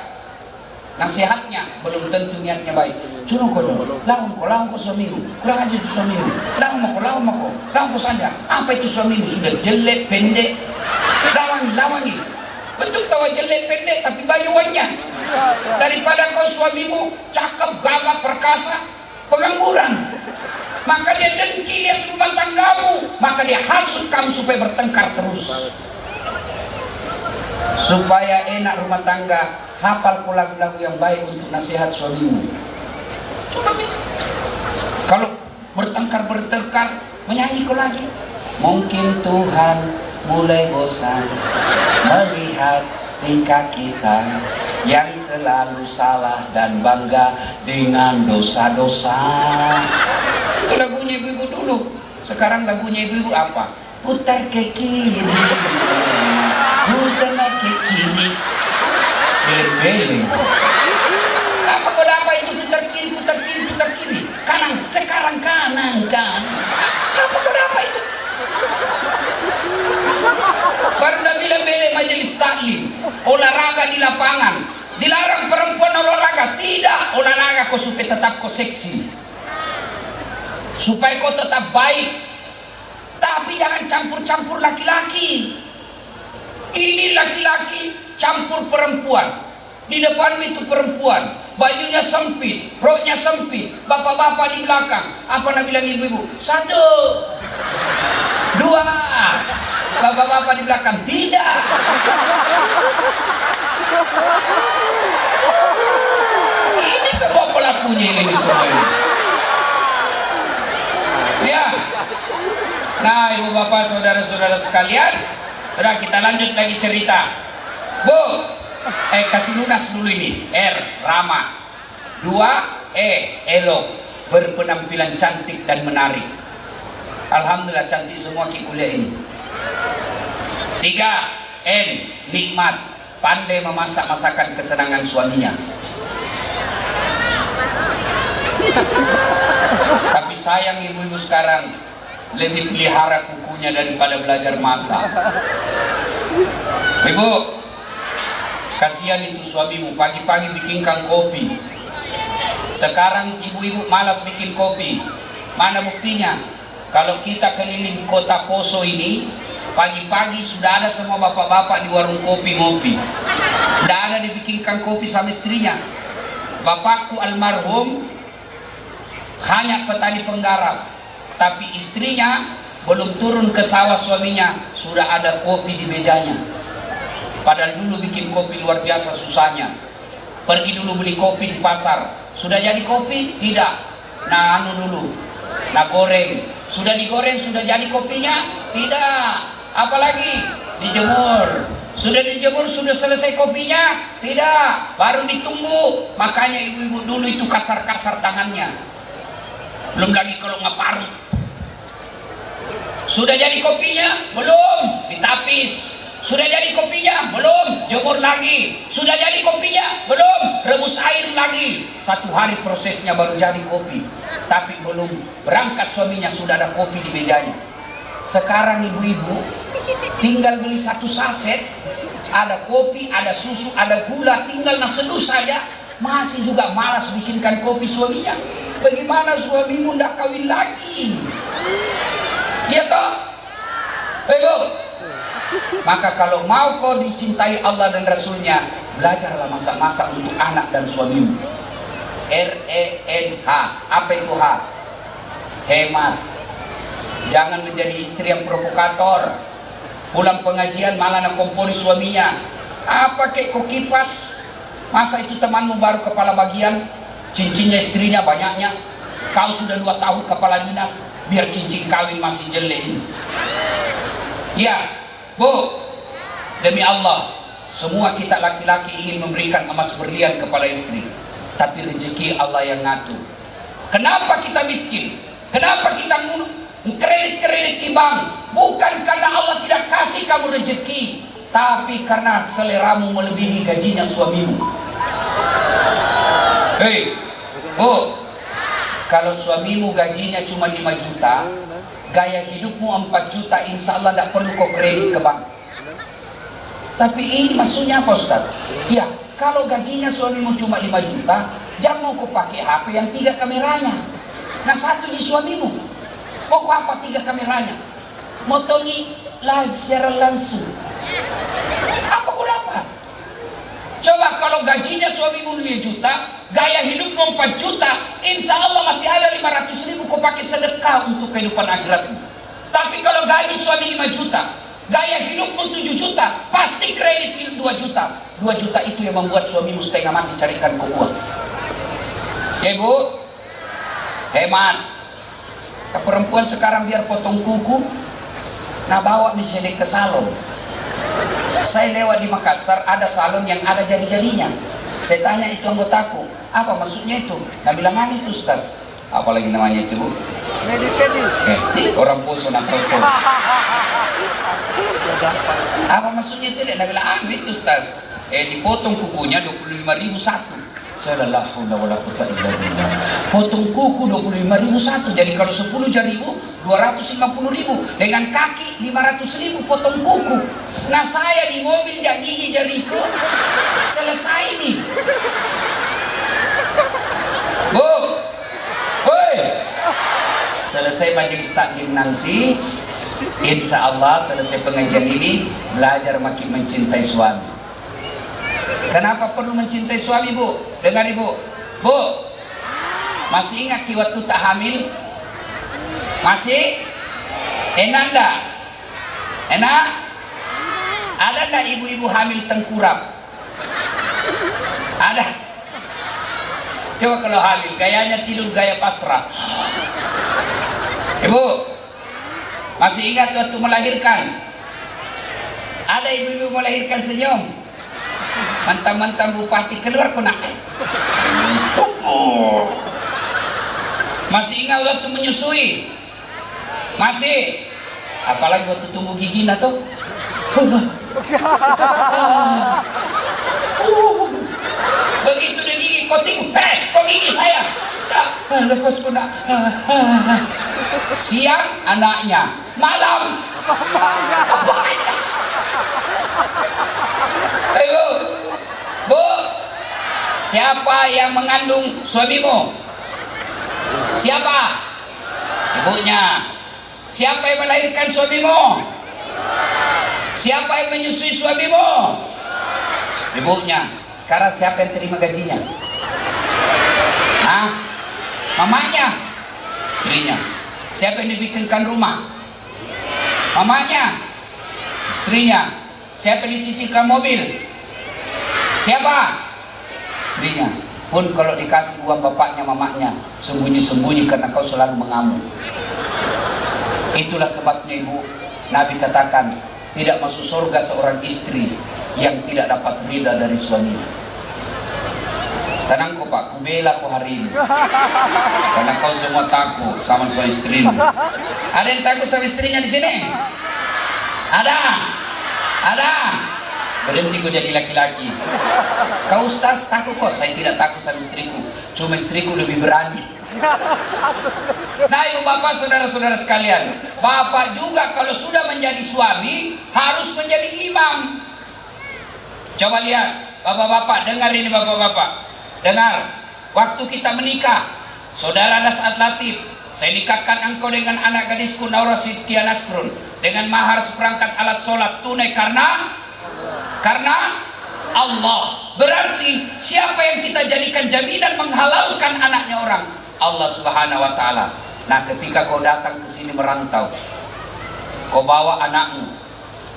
nasihatnya belum tentu niatnya baik. Curang kau dong, lawan kau suamimu, kurang aja itu suamimu, lawan kau saja. Apa itu suamimu? Sudah jelek, pendek, lawangi. Betul tahu jelek, pendek, tapi banyak uangnya. Daripada kau suamimu cakep, gagah, perkasa, pengangguran, maka dia dengki lihat rumah tanggamu, maka dia hasut kamu supaya bertengkar terus. Supaya enak rumah tangga, hafal lagu-lagu yang baik untuk nasihat suamimu. Kalau bertengkar, menyanyi kau lagi. Mungkin Tuhan mulai bosan melihat tingkah kita yang selalu salah dan bangga dengan dosa-dosa. Itu lagunya ibu-ibu dulu. Sekarang lagunya ibu-ibu apa? Putar ke kiri, putar ke kiri, beleng-beleng. Apa kau dapat itu putar kiri, kanan, sekarang kanan. Apa kau dapat itu? Baru dah bilang beli majelis taklim, olahraga di lapangan, dilarang perempuan olahraga. Tidak, olahraga kau supaya tetap kau seksi, supaya kau tetap baik. Tapi jangan campur-campur laki-laki. Ini laki-laki campur perempuan. Di depan itu perempuan, bajunya sempit, roknya sempit, bapak-bapak di belakang. Apa nak bilang ibu-ibu? 1, 2, bapak-bapak di belakang. Tidak. Ini semua pelakunya ini semua ini. Ya. Nah, ibu bapak, saudara-saudara sekalian, udah kita lanjut lagi cerita. Bu, kasih lunas dulu ini. R, ramah. 2, elok, berpenampilan cantik dan menarik. Alhamdulillah cantik semua ki kuliah ini. 3, N, nikmat, pandai memasak masakan kesenangan suaminya. Tapi sayang ibu-ibu sekarang lebih pelihara kukunya daripada belajar masak. Ibu, kasihan itu suamimu, pagi-pagi bikinkan kopi. Sekarang ibu-ibu malas bikin kopi. Mana buktinya? Kalau kita keliling kota Poso ini, pagi-pagi sudah ada semua bapak-bapak di warung kopi ngopi. Tidak ada dibikinkan kopi sama istrinya. Bapakku almarhum hanya petani penggarap, tapi istrinya belum turun ke sawah suaminya, sudah ada kopi di mejanya. Padahal dulu bikin kopi luar biasa susahnya. Pergi dulu beli kopi di pasar, sudah jadi kopi? Tidak. Nah anu dulu, nah goreng. Sudah digoreng, sudah jadi kopinya? Tidak. Apalagi dijemur. Sudah dijemur, sudah selesai kopinya? Tidak. Baru ditunggu. Makanya ibu-ibu dulu itu kasar-kasar tangannya. Belum lagi kalau ngeparut. Sudah jadi kopinya? Belum. Ditapis. Sudah jadi kopinya? Belum. Jemur lagi. Sudah jadi kopinya? Belum. Rebus air lagi. 1 hari prosesnya baru jadi kopi. Tapi belum berangkat suaminya sudah ada kopi di mejanya. Sekarang ibu-ibu tinggal beli 1 saset, ada kopi, ada susu, ada gula, tinggal seduh saja, masih juga malas bikinkan kopi suaminya. Bagaimana suamimu ndak kawin lagi? Iya toh? Ayo. Maka kalau mau kau dicintai Allah dan Rasulnya, belajarlah masak-masak untuk anak dan suamimu. RENH. Apa itu H? Hemat. Jangan menjadi istri yang provokator. Pulang pengajian malah nak kompori suaminya. Apa kek kau kipas? Masa itu temanmu baru kepala bagian, cincinnya istrinya banyaknya. Kau sudah 2 tahun kepala dinas, biar cincin kawin masih jelek ini. Ya, Bu, demi Allah, semua kita laki-laki ingin memberikan emas berlian kepada istri, tapi rezeki Allah yang ngatur. Kenapa kita miskin? Kenapa kita kredit-kredit di bank? Bukan karena Allah tidak kasih kamu rezeki, tapi karena seleramu melebihi gajinya suamimu. Hei, Bu, kalau suamimu gajinya cuma 5 juta, gaya hidupmu 4 juta, insya Allah tidak perlu kau kredit ke bank. Tapi ini maksudnya apa Ustaz? Ya, kalau gajinya suamimu cuma 5 juta, jangan kau pakai HP yang 3 kameranya. Nah 1 di suamimu. Oh apa 3 kameranya? Motongi live secara langsung. Apa kau dapat? Coba kalau gajinya suamimu 5 juta, gaya hidupmu 4 juta, insya Allah masih ada 500 ribu kau pakai sedekah untuk kehidupan akhiratmu. Tapi kalau gaji suami 5 juta, gaya hidupmu 7 juta, pasti kredit 2 juta. 2 juta itu yang membuat suamimu setengah mati carikan kau uang. Ya Bu, hemat. Perempuan sekarang biar potong kuku, nah bawa misalnya ke salon. Saya lewat di Makassar, ada salon yang ada jari-jarinya. Saya tanya itu anggotaku, apa maksudnya itu? Nah bilang itu Ustaz. Apalagi namanya itu Bu? Orang poso nak foto. Apa maksudnya itu? Nah bilang itu Ustaz. Dipotong kukunya 25.000 satu. Saya la haula wala quwwata illa billah. Potong kuku 25.000 satu. Jadi kalau 10 jarimu 250.000, dengan kaki 500.000 potong kuku. Nah saya di mobil gigi jariku selesai nih. Bu, woi, selesai majelis taklim nanti, insya Allah selesai pengajian ini belajar makin mencintai suami. Kenapa perlu mencintai suami Bu? Dengar Ibu, Bu, masih ingat waktu tak hamil? Masih? Enak enggak? Enak? Ada enggak ibu-ibu hamil tengkurap? Ada? Coba kalau hamil, gayanya tidur gaya pasrah. Ibu, masih ingat waktu melahirkan? Ada ibu-ibu melahirkan senyum? Mantan-mantan bupati keluar kena. Masih ingat waktu menyusui? Masih? Apalagi waktu tumbuh gigi tuh. Begitu dia gigi, kau tinggal, kok gigi saya? Lepas kena. Siang anaknya, malam. Ayo, Bu, siapa yang mengandung suamimu? Siapa? Ibunya. Siapa yang melahirkan suamimu? Siapa yang menyusui suamimu? Ibunya. Sekarang siapa yang terima gajinya? Hah? Mamanya? Istrinya. Siapa yang dibikinkan rumah? Mamanya, istrinya. Siapa dicicilkan mobil? Siapa? Istrinya. Pun kalau dikasih uang bapaknya, mamanya, sembunyi-sembunyi karena kau selalu mengamuk. Itulah sebabnya ibu, Nabi katakan, tidak masuk surga seorang istri yang tidak dapat ridha dari suaminya. Tenang kok Pak, kubela kau hari ini. Karena kau semua takut sama suami istrimu. Ada yang takut sama istrinya di sini? Ada? Ada? Berhenti kau jadi laki-laki. Kau Ustaz takut kok? Saya tidak takut sama istriku, cuma istriku lebih berani. Nah ibu bapak saudara-saudara sekalian, bapak juga kalau sudah menjadi suami harus menjadi imam. Coba lihat bapak-bapak, dengar ini bapak-bapak, dengar. Waktu kita menikah, saudara Nas'ad Latif, saya nikahkan engkau dengan anak gadisku Naura Siti Nasrun dengan mahar seperangkat alat sholat tunai karena Allah. Berarti siapa yang kita jadikan jaminan menghalalkan anaknya orang? Allah Subhanahu wa taala. Nah, ketika kau datang ke sini merantau, kau bawa anakmu,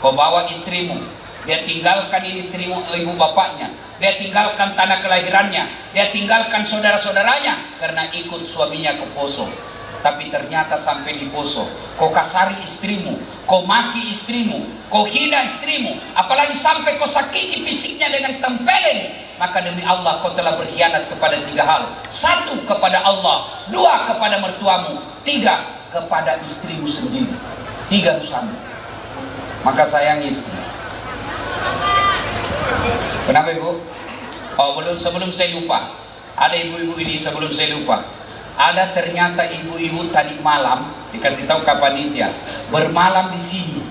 kau bawa istrimu, dia tinggalkan ini istrimu, ibu bapaknya, dia tinggalkan tanah kelahirannya, dia tinggalkan saudara-saudaranya karena ikut suaminya ke Poso. Tapi ternyata sampai di Poso, kau kasari istrimu, kau maki istrimu, kau hina istrimu, apalagi sampai kau sakiti fisiknya dengan tempeleng. Maka demi Allah kau telah berkhianat kepada 3 hal. 1, kepada Allah. 2, kepada mertuamu. 3, kepada istrimu sendiri. 3 dosamu. Maka sayangi istri. Kenapa ibu? Oh sebelum saya lupa, ada ibu-ibu ini sebelum saya lupa. Ada ternyata ibu-ibu tadi malam dikasih tahu ke panitia bermalam di sini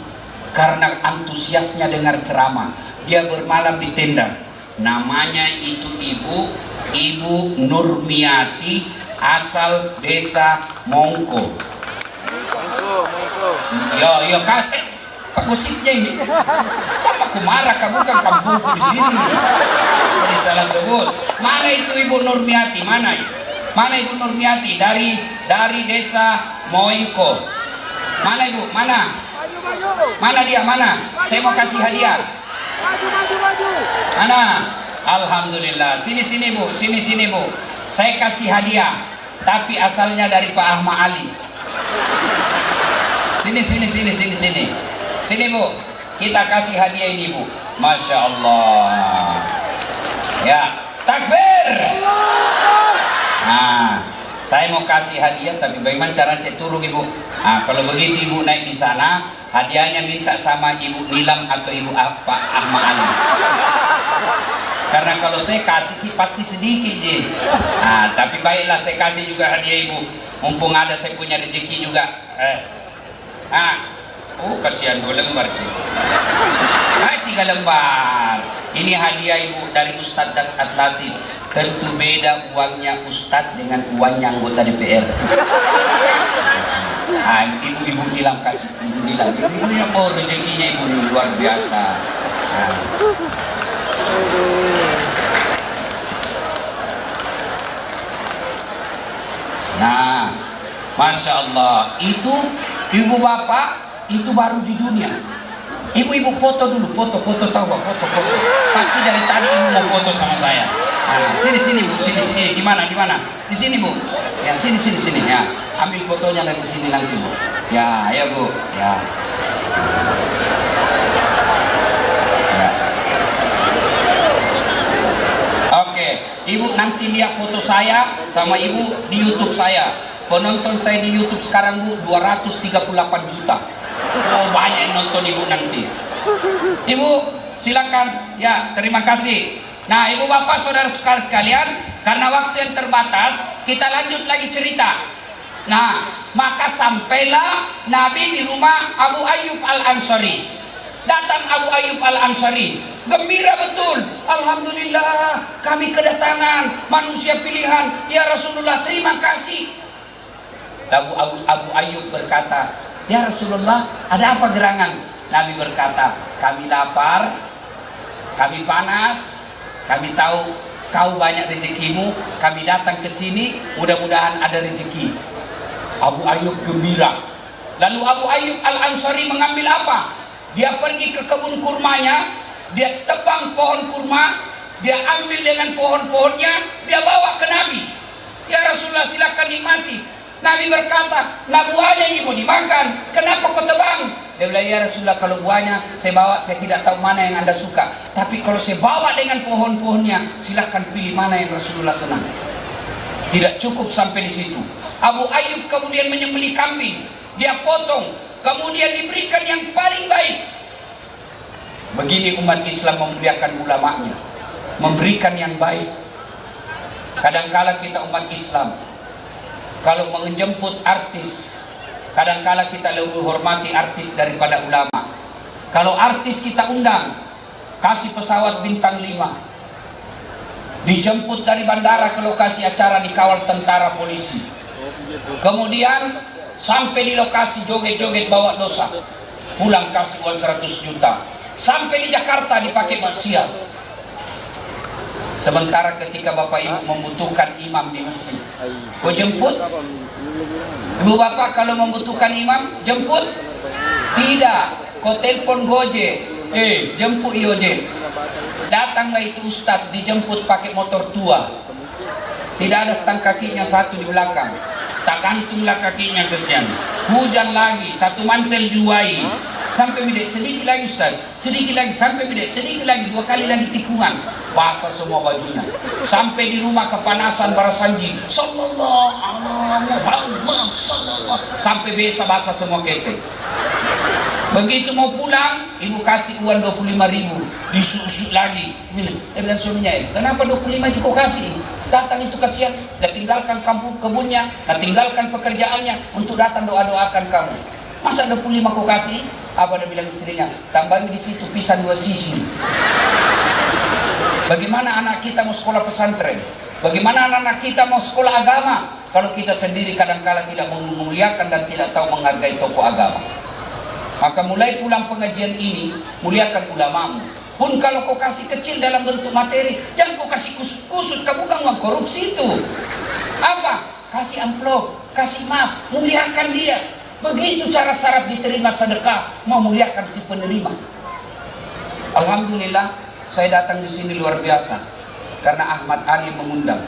karena antusiasnya dengar ceramah. Dia bermalam di tenda. Namanya itu Ibu Nurmiati, asal desa Mongko. Yo kaset Pak musiknya ini. Aku marah kamu kan kampungku di sini. Jadi salah sebut. Mana itu Ibu Nurmiati? Mana? Mana Ibu Nurmiati dari desa Moiko? Mana Ibu? Mana? Mana dia? Mana? Saya mau kasih hadiah. Mana? Alhamdulillah. Sini Bu, sini Bu. Saya kasih hadiah, tapi asalnya dari Pak Ahmad Ali. Sini. Sini Bu, kita kasih hadiah ini Bu. Masya Allah. Ya, takbir. Nah, saya mau kasih hadiah, tapi bagaimana cara saya turun Ibu? Nah, kalau begitu Ibu naik di sana, hadiahnya minta sama Ibu Nilam atau Ibu Pak Ahmad Ali. Karena kalau saya kasih pasti sedikit Ji. Nah, tapi baiklah saya kasih juga hadiah Ibu. Mumpung ada saya punya rezeki juga. Kasihan 2 lembar Ji. 3 lembar. Ini hadiah Ibu dari Ustadz Nas'ad Latif. Tentu beda uangnya Ustadz dengan uangnya anggota DPR. Ibu bilang kasih Ibu bilang. Ibunya mau rezekinya Ibu luar biasa. Nah, Masya Allah. Itu Ibu Bapak itu baru di dunia. Ibu-ibu foto dulu, foto tahu Pak, foto. Pasti dari tadi Ibu mau foto sama saya. Nah, sini Bu, sini. Di mana? Di sini Bu. Ya, sini ya. Ambil fotonya dari sini nanti Bu. Ya Bu. Ya. Oke, Ibu nanti lihat foto saya sama Ibu di YouTube saya. Penonton saya di YouTube sekarang Bu 238 juta. Oh, banyak yang nonton Ibu nanti. Ibu silakan. Ya, terima kasih. Nah, Ibu Bapak Saudara sekalian, karena waktu yang terbatas, kita lanjut lagi cerita. Nah, maka sampailah Nabi di rumah Abu Ayyub Al-Ansari. Datang Abu Ayyub Al-Ansari, gembira betul. Alhamdulillah, kami kedatangan manusia pilihan. Ya Rasulullah, terima kasih. Abu Ayyub berkata, ya Rasulullah, ada apa gerangan? Nabi berkata, kami lapar, kami panas, kami tahu kau banyak rezekimu, kami datang ke sini, mudah-mudahan ada rezeki. Abu Ayyub gembira. Lalu Abu Ayyub Al-Ansari mengambil apa? Dia pergi ke kebun kurmanya, dia tebang pohon kurma, dia ambil dengan pohon-pohonnya, dia bawa ke Nabi. Ya Rasulullah, silakan nikmati. Nabi berkata, nah buahnya ini mau dimakan, kenapa kau tebang? Dia bilang, ya Rasulullah, kalau buahnya saya bawa, saya tidak tahu mana yang Anda suka. Tapi kalau saya bawa dengan pohon-pohonnya, silahkan pilih mana yang Rasulullah senang. Tidak cukup sampai di situ. Abu Ayyub kemudian menyembelih kambing, dia potong, kemudian diberikan yang paling baik. Begini umat Islam memuliakan ulamanya, memberikan yang baik. Kadangkala kita umat Islam, kalau menjemput artis, kadangkala kita lebih hormati artis daripada ulama. Kalau artis kita undang, kasih pesawat bintang 5, dijemput dari bandara ke lokasi acara, dikawal tentara polisi, kemudian sampai di lokasi joget-joget bawa dosa, pulang kasih uang 100 juta, sampai di Jakarta dipakai maksiat. Sementara ketika bapak ibu membutuhkan imam di masjid, kau jemput? Ibu bapak kalau membutuhkan imam, jemput? Tidak, kau telepon Gojek, jemput Gojek. Datanglah itu ustadz, dijemput pakai motor tua, tidak ada stang kakinya satu di belakang, tak gantunglah kakinya ke siang. Hujan lagi, satu mantel duai, sampai bidek sedikit lagi ustaz, sedikit lagi, sampai bidek sedikit lagi, 2 kali lagi tikungan, basah semua bajunya. Sampai di rumah kepanasan barasanji, sallallahu alaihi Muhammad sallallahu, sampai basah semua ketek. Begitu mau pulang, ibu kasih uang 25.000, disusuk lagi. Dia bilang suaminya, kenapa 25 kau kasih? Datang itu kasihan, dia tinggalkan kampung kebunnya, dia tinggalkan pekerjaannya untuk datang doa-doakan kamu. Masa 25 kau kasih? Apa dia bilang istrinya? Tambahin di situ pisang 2 sisi. Bagaimana anak kita mau sekolah pesantren? Bagaimana anak kita mau sekolah agama? Kalau kita sendiri kadang-kala tidak memuliakan dan tidak tahu menghargai tokoh agama. Maka mulai pulang pengajian ini, muliakan ulamamu. Pun kalau kau kasih kecil dalam bentuk materi, jangan kau kasih kusut-kusut, kamu bukan uang korupsi itu. Apa? Kasih amplop, kasih maaf, muliakan dia. Begitu cara syarat diterima sedekah, memuliakan si penerima. Alhamdulillah, saya datang di sini luar biasa karena Ahmad Ali mengundang.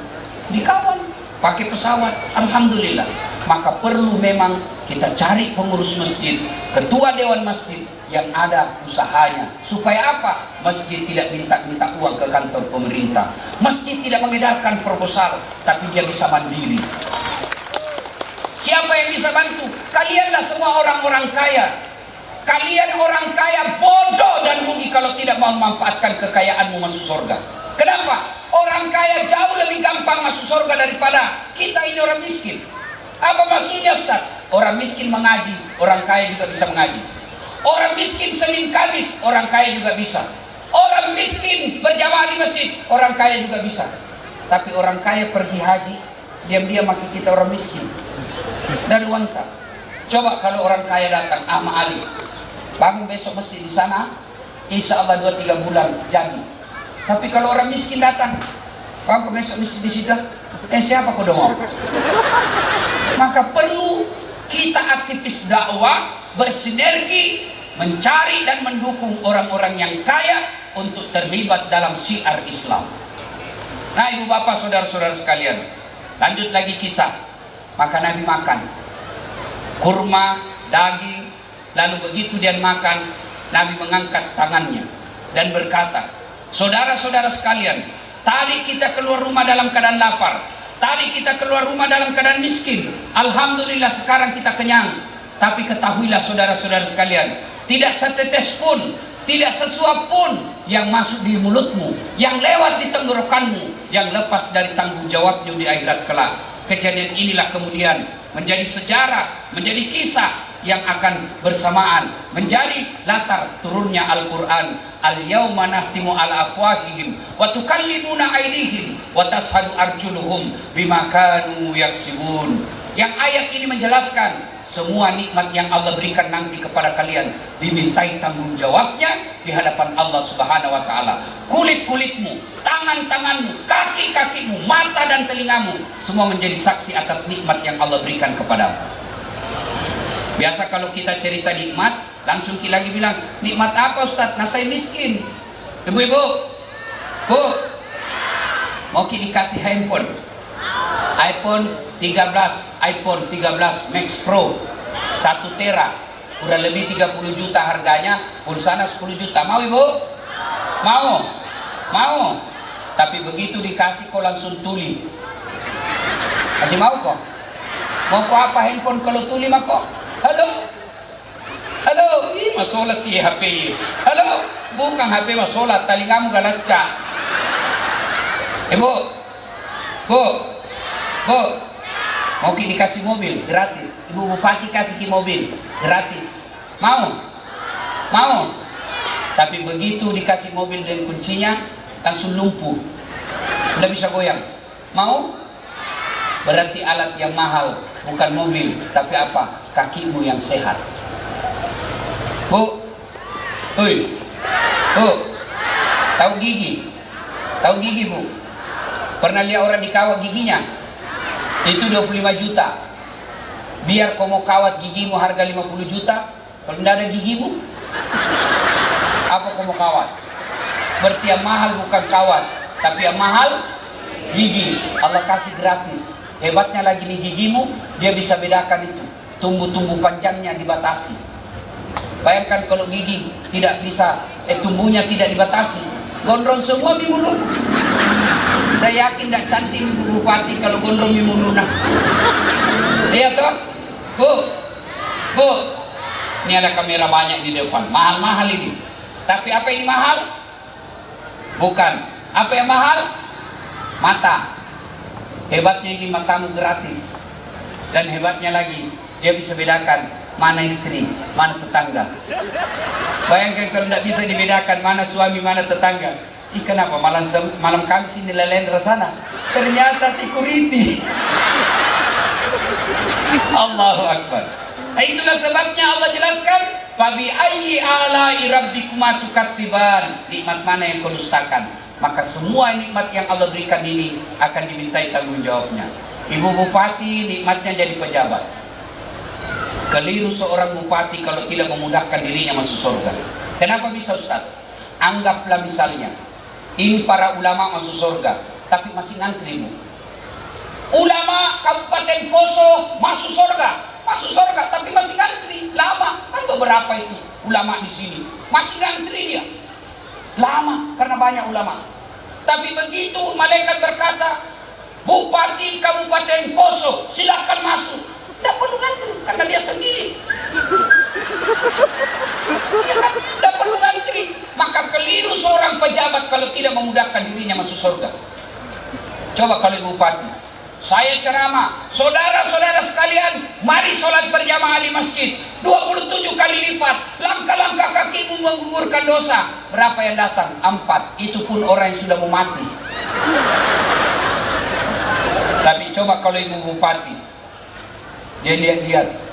Dikawal pakai pesawat, alhamdulillah. Maka perlu memang kita cari pengurus masjid, ketua dewan masjid yang ada usahanya. Supaya apa? Masjid tidak minta uang ke kantor pemerintah. Masjid tidak mengedarkan proposal, tapi dia bisa mandiri. Siapa yang bisa bantu? Kalianlah semua orang-orang kaya. Kalian orang kaya bodoh dan rugi kalau tidak mau memanfaatkan kekayaanmu masuk surga. Kenapa? Orang kaya jauh lebih gampang masuk surga daripada kita ini orang miskin. Apa maksudnya Ustaz? Orang miskin mengaji, orang kaya juga bisa mengaji. Orang miskin Senin Kamis, orang kaya juga bisa. Orang miskin berjamaah di masjid, orang kaya juga bisa. Tapi orang kaya pergi haji, diam-diam makin kita orang miskin. Dari wanta. Coba kalau orang kaya datang, Ahmad Ali, bangun besok masjid di sana, insya Allah 2-3 bulan jadi. Tapi kalau orang miskin datang, bangun besok masjid di situ, siapa kau dong? Maka perlu kita aktivis dakwah bersinergi mencari dan mendukung orang-orang yang kaya untuk terlibat dalam syiar Islam. Nah ibu bapak saudara-saudara sekalian, lanjut lagi kisah. Maka Nabi makan kurma, daging, lalu begitu dia makan, Nabi mengangkat tangannya dan berkata, saudara-saudara sekalian, tadi kita keluar rumah dalam keadaan lapar, tadi kita keluar rumah dalam keadaan miskin, alhamdulillah sekarang kita kenyang. Tapi ketahuilah saudara-saudara sekalian, tidak setetes pun, tidak sesuap pun yang masuk di mulutmu, yang lewat di tenggorokanmu, yang lepas dari tanggung jawabnya di akhirat kelak. Kejadian inilah kemudian menjadi sejarah, menjadi kisah yang akan bersamaan menjadi latar turunnya Al-Quran. Al-yawma nahtimu ala afwahihim wa tukallimuna aydihim wa tashhadu arjuluhum bima kanu yaksibun. Yang ayat ini menjelaskan semua nikmat yang Allah berikan nanti kepada kalian dimintai tanggung jawabnya di hadapan Allah Subhanahu wa taala. Kulit-kulitmu, tangan-tanganmu, kaki-kakimu, mata dan telingamu semua menjadi saksi atas nikmat yang Allah berikan kepadamu. Biasa kalau kita cerita nikmat, langsung kita lagi bilang, nikmat apa Ustaz? Nah saya miskin. Ibu-ibu, Bu, mau kita dikasih handphone, iPhone 13 Max Pro 1 tera, udah lebih 30 juta harganya, pulsanya 10 juta. Mau ibu? Mau? Mau? Tapi begitu dikasih kok langsung tuli. Masih mau kok? Mau kok apa handphone kalau tuli mah kok? Halo? Halo? Ih, masalah si HP. Halo? Bukan HP masalah, talingamu galacak. Bu, Bu, Bu, mau ki dikasih mobil gratis. Ibu Bupati kasih ki mobil gratis. Mau? Mau? Tapi begitu dikasih mobil dan kuncinya langsung lumpuh, udah bisa goyang. Mau? Berarti alat yang mahal, bukan mobil, tapi apa? Kakimu yang sehat. Bu, oi, Bu, tahu gigi? Tahu gigi Bu? Pernah lihat orang dikawat giginya? Itu 25 juta. Biar kau mau kawat gigimu harga 50 juta, kalau tidak ada gigimu, apa kau mau kawat? Berarti yang mahal bukan kawat, tapi yang mahal gigi. Allah kasih gratis. Hebatnya lagi nih gigimu, dia bisa bedakan itu. Tumbuh-tumbuh panjangnya dibatasi. Bayangkan kalau gigi tidak bisa, tumbuhnya tidak dibatasi, gondrong semua di mulut. Saya yakin tidak cantik Ibu Bupati kalau gondrong di mulut. Lihat toh, Bu, Bu, ini ada kamera banyak di depan, mahal-mahal ini. Tapi apa yang mahal? Bukan. Apa yang mahal? Mata. Hebatnya ini matamu gratis. Dan hebatnya lagi, dia bisa bedakan mana istri, mana tetangga. Bayangkan kalau tidak bisa dibedakan mana suami, mana tetangga. Ih, kenapa malam Kamis ini lelendra sana? Ternyata security. Allahu Akbar. Nah, itulah sebabnya Allah jelaskan, fabi ayyi ala'i rabbikuma tukatsiban. Nikmat mana yang kau dustakan? Maka semua nikmat yang Allah berikan ini akan dimintai tanggung jawabnya. Ibu Bupati nikmatnya jadi pejabat. Keliru seorang bupati kalau tidak memudahkan dirinya masuk surga. Kenapa bisa Ustaz? Anggaplah misalnya ini para ulama masuk surga, tapi masih ngantri Bu. Ulama Kabupaten Poso masuk surga, tapi masih ngantri lama. Kan beberapa itu ulama di sini masih ngantri dia lama karena banyak ulama. Tapi begitu malaikat berkata, Bupati Kabupaten Poso silahkan masuk, tidak perlu ngantri karena dia sendiri. Ya kan? Tidak perlu ngantri. Maka keliru seorang pejabat kalau tidak memudahkan dirinya masuk surga. Coba kalau Ibu Bupati, saya ceramah, saudara-saudara sekalian, mari sholat berjamaah di masjid 27 kali lipat, langkah-langkah kakimu menggugurkan dosa. Berapa yang datang? 4. Itu pun orang yang sudah mau mati. Tapi coba kalau Ibu Bupati, dia lihat-lihat,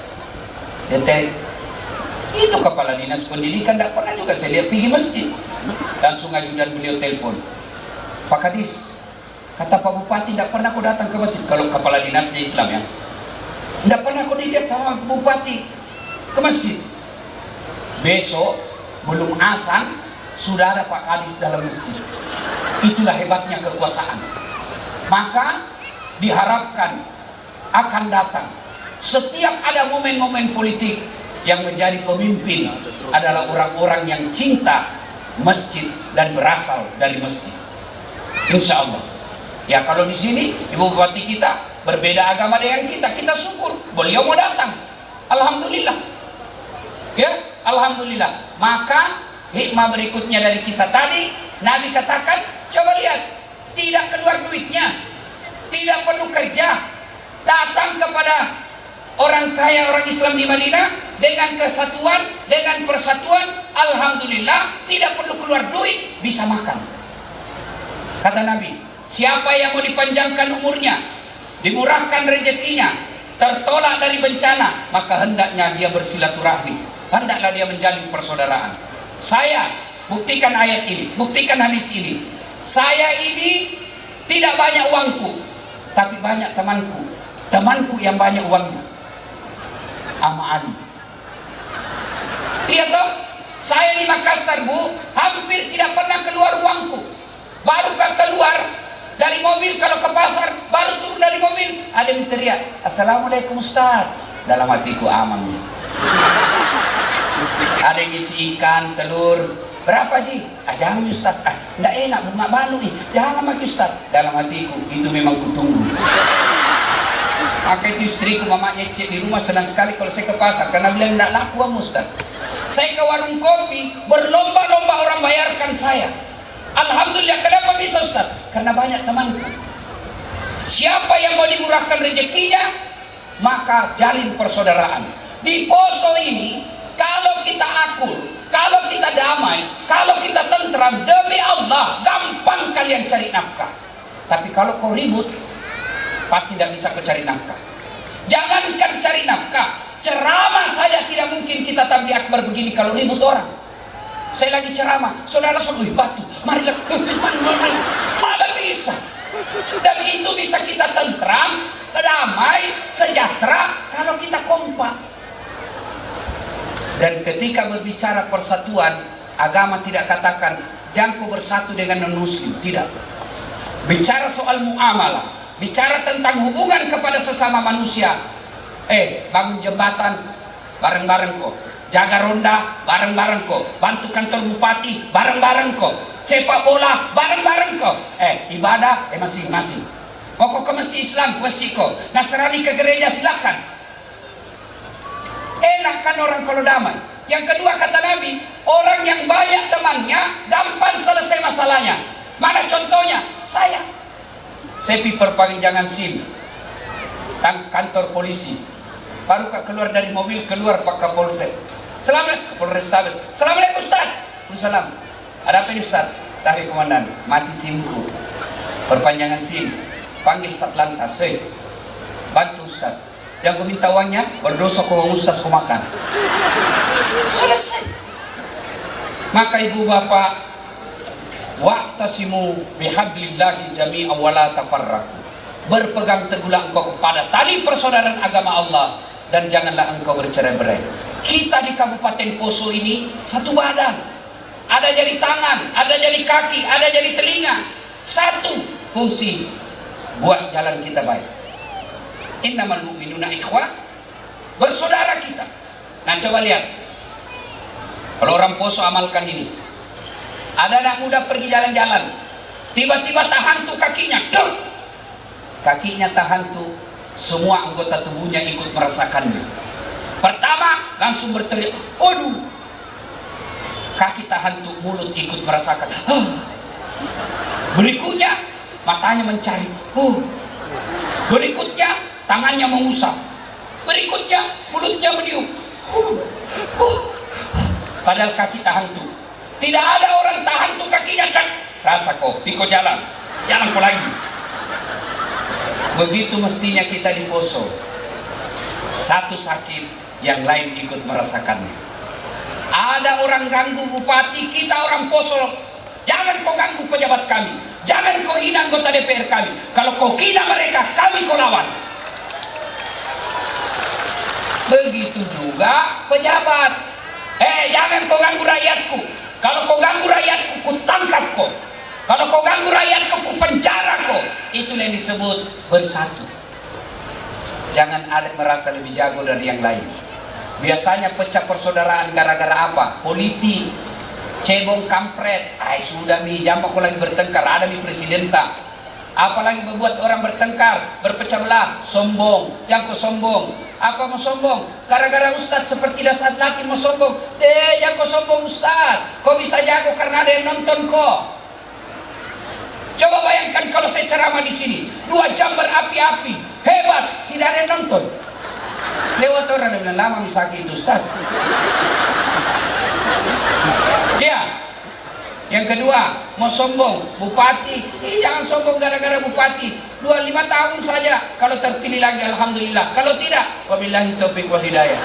itu kepala dinas pendidikan tidak pernah juga saya lihat pergi masjid. Langsung ajudan beliau telepon, Pak Kadis, kata Pak Bupati tidak pernah kau datang ke masjid. Kalau kepala dinasnya Islam ya, tidak pernah kau dilihat sama Bupati ke masjid. Besok belum azan sudah ada Pak Kadis dalam masjid. Itulah hebatnya kekuasaan. Maka diharapkan akan datang setiap ada momen-momen politik yang menjadi pemimpin adalah orang-orang yang cinta masjid dan berasal dari masjid. Insya Allah. Ya kalau di sini Ibu Bupati kita berbeda agama dengan kita syukur beliau mau datang. Alhamdulillah. Ya, alhamdulillah. Maka hikmah berikutnya dari kisah tadi, Nabi katakan, coba lihat, tidak keluar duitnya, tidak perlu kerja, datang kepada orang kaya, orang Islam di Madinah dengan kesatuan, dengan persatuan. Alhamdulillah, tidak perlu keluar duit, bisa makan. Kata Nabi, siapa yang mau dipanjangkan umurnya, dimurahkan rezekinya, tertolak dari bencana, maka hendaknya dia bersilaturahmi, hendaklah dia menjalin persaudaraan. Saya buktikan ayat ini, buktikan hadis ini. Saya ini tidak banyak uangku, tapi banyak temanku yang banyak uangnya. Ama Ali, Iya toh? Saya di Makassar, Bu, hampir tidak pernah keluar uangku. Baru keluar dari mobil, kalau ke pasar, baru turun dari mobil, ada yang teriak, "Assalamualaikum Ustaz." Dalam hatiku aman. Ada yang isi ikan, telur, "Berapa Ji?" "Ah, jangan Ustaz, enggak enak, bunga balu nih, jangan pakai Ustaz." Dalam hatiku, itu memang kutunggu. Maka itu istriku, mamanya cek di rumah senang sekali kalau saya ke pasar, karena bilang enggak laku Ustaz. Saya ke warung kopi, berlomba-lomba orang bayarkan saya. Alhamdulillah, kenapa bisa Ustaz? Karena banyak temanku. Siapa yang mau dimurahkan rezekinya, maka jalin persaudaraan. Di Poso ini, kalau kita akul, kalau kita damai, kalau kita tentram, demi Allah, gampang kalian cari nafkah. Tapi kalau kau ribut, pasti tidak bisa kau cari nafkah. Jangankan cari nafkah, ceramah saya tidak mungkin kita tabligh akbar begini kalau ribut orang. Saya lagi ceramah, saudara semua batu, marilah, mari, mana bisa. Dan itu bisa kita tentram, damai, sejahtera kalau kita kompak. Dan ketika berbicara persatuan, agama tidak katakan jangan kau bersatu dengan non-muslim, tidak. Bicara soal muamalah, bicara tentang hubungan kepada sesama manusia, bangun jembatan bareng-bareng kok, jaga ronda bareng-bareng kok, bantu kantor bupati bareng-bareng kok, sepak bola bareng-bareng kok, ibadah masing-masing. Kok ke masjid Islam, masjid kok, Nasrani ke gereja silakan. Enak kan orang kalau damai. Yang kedua kata Nabi, orang yang banyak temannya gampang selesai masalahnya. Mana contohnya? Saya pergi perpanjangan SIM kantor polisi, baru keluar dari mobil, keluar Pak Kapolsek, "Assalamualaikum Polrestabes." "Assalamualaikum Ustaz." "Waalaikumsalam." "Ada apa ini Ustaz?" "Tarik komandan, mati SIMku, perpanjangan SIM." Panggil Satlantas, "Bantu Ustaz, yang gue minta uangnya, berdosa kau Ustaz kau makan." Selesai. Maka ibu bapak, wa'tasimu bihablillahi jami'an wa la tafarraqu. Berpegang teguhlah engkau kepada tali persaudaraan agama Allah dan janganlah engkau bercerai-berai. Kita di Kabupaten Poso ini satu badan. Ada jadi tangan, ada jadi kaki, ada jadi telinga. Satu fungsi buat jalan kita baik. Innamal mu'minuna ikhwah, bersaudara kita. Nah coba lihat, kalau orang Poso amalkan ini. Ada anak muda pergi jalan-jalan, tiba-tiba tahan tuh kakinya, kakinya tahan tuh, semua anggota tubuhnya ikut merasakannya. Pertama langsung berteriak, "Aduh!" Kaki tahan tuh, mulut ikut merasakan. Berikutnya matanya mencari. Berikutnya tangannya mengusap. Berikutnya mulutnya meniup. Padahal kaki tahan tuh. Tidak ada orang tahan tuh kakinya, rasa kok, piko jalan kok lagi. Begitu mestinya kita di Poso. Satu sakit, yang lain ikut merasakannya. Ada orang ganggu bupati, kita orang Poso, jangan kau ganggu pejabat kami, jangan kau hina anggota DPR kami. Kalau kau hina mereka, kami kau lawan. Begitu juga pejabat. Jangan kau ganggu rakyatku. Kalau kau ganggu rakyatku, ku tangkap kau. Kalau kau ganggu rakyatku, ku penjara kau. Itulah yang disebut bersatu. Jangan ada merasa lebih jago dari yang lain. Biasanya pecah persaudaraan gara-gara apa? Politik, cebong, kampret. Sudah mi, jangan kau lagi bertengkar. Ada mi presiden tak? Apalagi membuat orang bertengkar, berpecah belah, sombong. Yang kau sombong, apa mau sombong? Gara-gara Ustadz seperti dasar latih mau sombong. Yang kau sombong Ustadz, kau bisa jago karena ada yang nonton kok. Coba bayangkan kalau saya ceramah di sini 2 jam berapi-api, hebat, tidak ada yang nonton. Lewat orang yang lama misaki itu Ustadz. Ya. Yang kedua, mau sombong, bupati, jangan sombong gara-gara bupati. 25 tahun saja, kalau terpilih lagi alhamdulillah. Kalau tidak, wabillahi taufiq wal hidayah.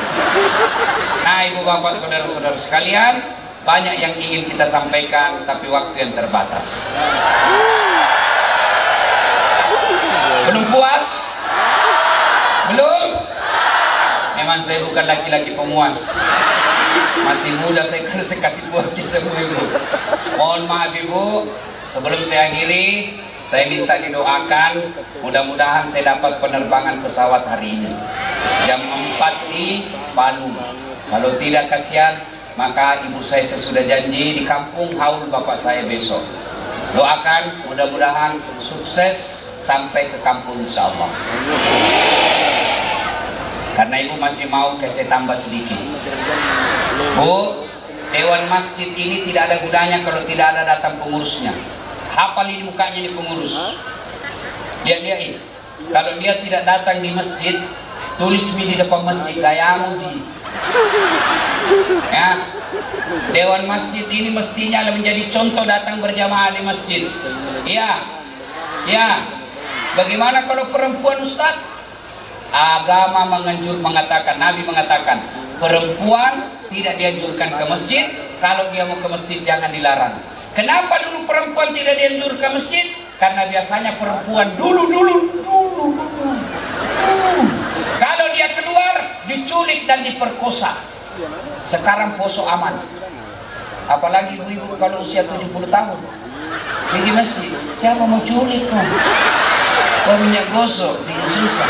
Nah, ibu bapak, saudara-saudara sekalian, banyak yang ingin kita sampaikan, tapi waktu yang terbatas. Belum puas? Belum? Memang saya bukan laki-laki pemuas. Mati muda saya kalau saya kasih puas semua ibu. Mohon maaf ibu, sebelum saya akhiri, saya minta didoakan, mudah-mudahan saya dapat penerbangan pesawat hari ini jam 4 di Palu. Kalau tidak kasihan, maka ibu saya sudah janji di kampung haul bapak saya besok. Doakan mudah-mudahan sukses sampai ke kampung insya Allah. Karena ibu masih mau saya tambah sedikit. Bu, Dewan Masjid ini tidak ada gunanya kalau tidak ada datang pengurusnya. Hafal ini mukanya ini pengurus. Lihat ini. Kalau dia tidak datang di masjid, tulis di depan masjid gayamu ji. Ya. Dewan Masjid ini mestinya menjadi contoh datang berjamaah di masjid. Iya. Ya. Bagaimana kalau perempuan Ustaz? Agama mengatakan, Nabi mengatakan, perempuan tidak dianjurkan ke masjid. Kalau dia mau ke masjid jangan dilarang. Kenapa dulu perempuan tidak dianjurkan ke masjid? Karena biasanya perempuan dulu kalau dia keluar diculik dan diperkosa. Sekarang poso aman. Apalagi ibu-ibu kalau usia 70 tahun pergi masjid, siapa mau culik kok? Oh, minyak gosok, dia susah.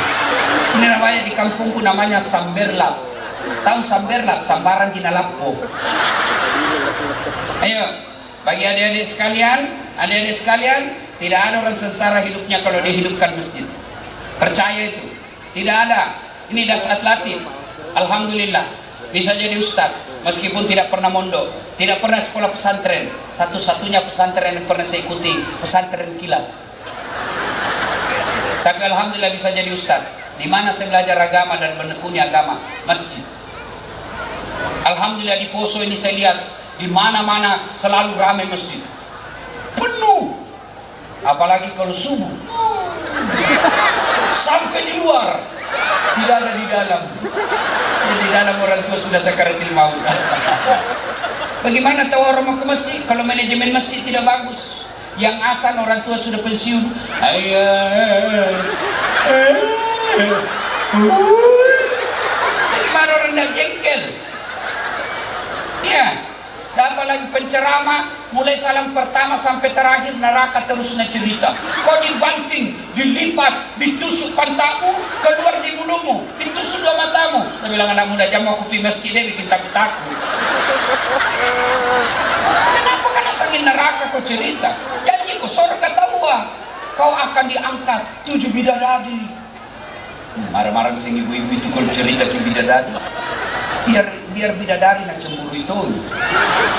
Ini namanya di kampungku namanya samberlap. Tahu samberlap? Sambaran Cina Lapo. Ayo, bagi adik-adik sekalian, tidak ada orang sengsara hidupnya kalau dihidupkan masjid. Percaya itu. Tidak ada. Ini dasar latif. Alhamdulillah, bisa jadi ustaz meskipun tidak pernah mondok, tidak pernah sekolah pesantren. Satu-satunya pesantren yang pernah saya ikuti pesantren kilat. Tapi alhamdulillah bisa jadi ustaz. Di mana saya belajar agama dan menekuni agama? Masjid. Alhamdulillah di Poso ini saya lihat di mana-mana selalu ramai masjid. Penuh. Apalagi kalau subuh. Sampai di luar. Tidak ada di dalam. Di dalam orang tua sudah sakaratul maut. Bagaimana tahu orang mau ke masjid kalau manajemen masjid tidak bagus? Yang asan orang tua sudah pensiun. Bagaimana orang dah jengkel? Ya, apalagi penceramah mulai salam pertama sampai terakhir neraka terus cerita. Kau dibanting, dilipat, ditusuk pantamu, keluar di mulutmu, ditusuk dua matamu. Dia bilang anak muda jam aku pergi masjid dia bikin takut-takut. Kenapa karena sangin neraka kau cerita? Janji kau surga tahu kau akan diangkat 7 bidadari. Marah-marah sing ibu-ibu itu kalau cerita ke bidadari. Biar bidadari nak cemburu itu.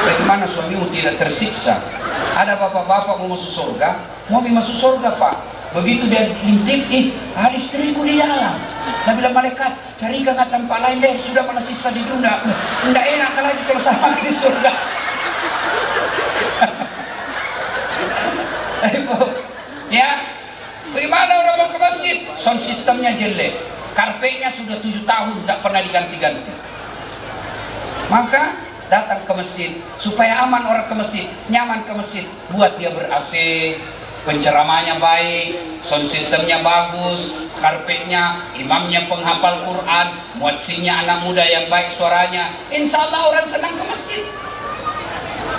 Bagaimana suamimu tidak tersiksa? Ada bapak-bapak mau masuk surga, mau masuk surga pak. Begitu dia intip, ada istriku di dalam. Nah bilang malaikat, carikan tempat lain deh. Sudah mana sisa di dunia. Tidak enak lagi kalau sama di surga. Ya, bagaimana orang mau ke masjid? Sound sistemnya jelek, karpetnya sudah 7 tahun tidak pernah diganti-ganti. Maka datang ke masjid supaya aman orang ke masjid, nyaman ke masjid. Buat dia ber-AC, penceramahnya baik, sound sistemnya bagus, karpetnya, imamnya penghafal Quran, muadzinnya anak muda yang baik suaranya. Insya Allah orang senang ke masjid.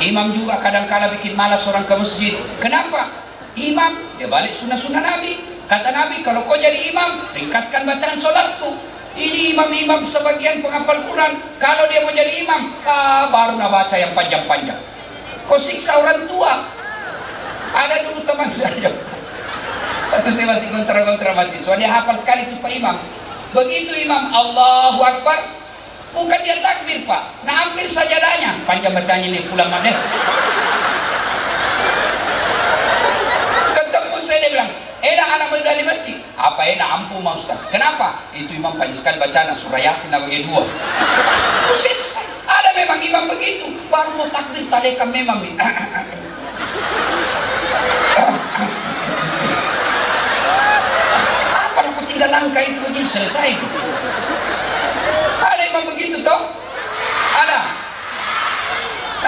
Imam juga kadang-kala bikin malas orang ke masjid. Kenapa? Imam, dia balik sunnah-sunnah Nabi. Kata Nabi, kalau kau jadi imam, ringkaskan bacaan solatmu. Ini imam-imam sebagian penghafal Quran, kalau dia mau jadi imam, baru nak baca yang panjang-panjang. Kau siksa orang tua. Ada dulu teman saya, waktu saya masih kontra-kontra mahasiswa, dia hafal sekali itu Pak Imam. Begitu imam Allahu Akbar, bukan dia takbir Pak, nah ambil sajadahnya, panjang bacanya nih, pulang deh. Ketemu saya, dia bilang, enak anak muda di masjid. Apa enak ampun mau Ustaz. Kenapa? Itu imam panjang sekali bacaan surah Yasin bagi 2. Usis, ada memang imam begitu. Baru mau takbir talekan memang. Apa aku tinggal langkah itu begini selesai. Ada imam begitu toh? Ada.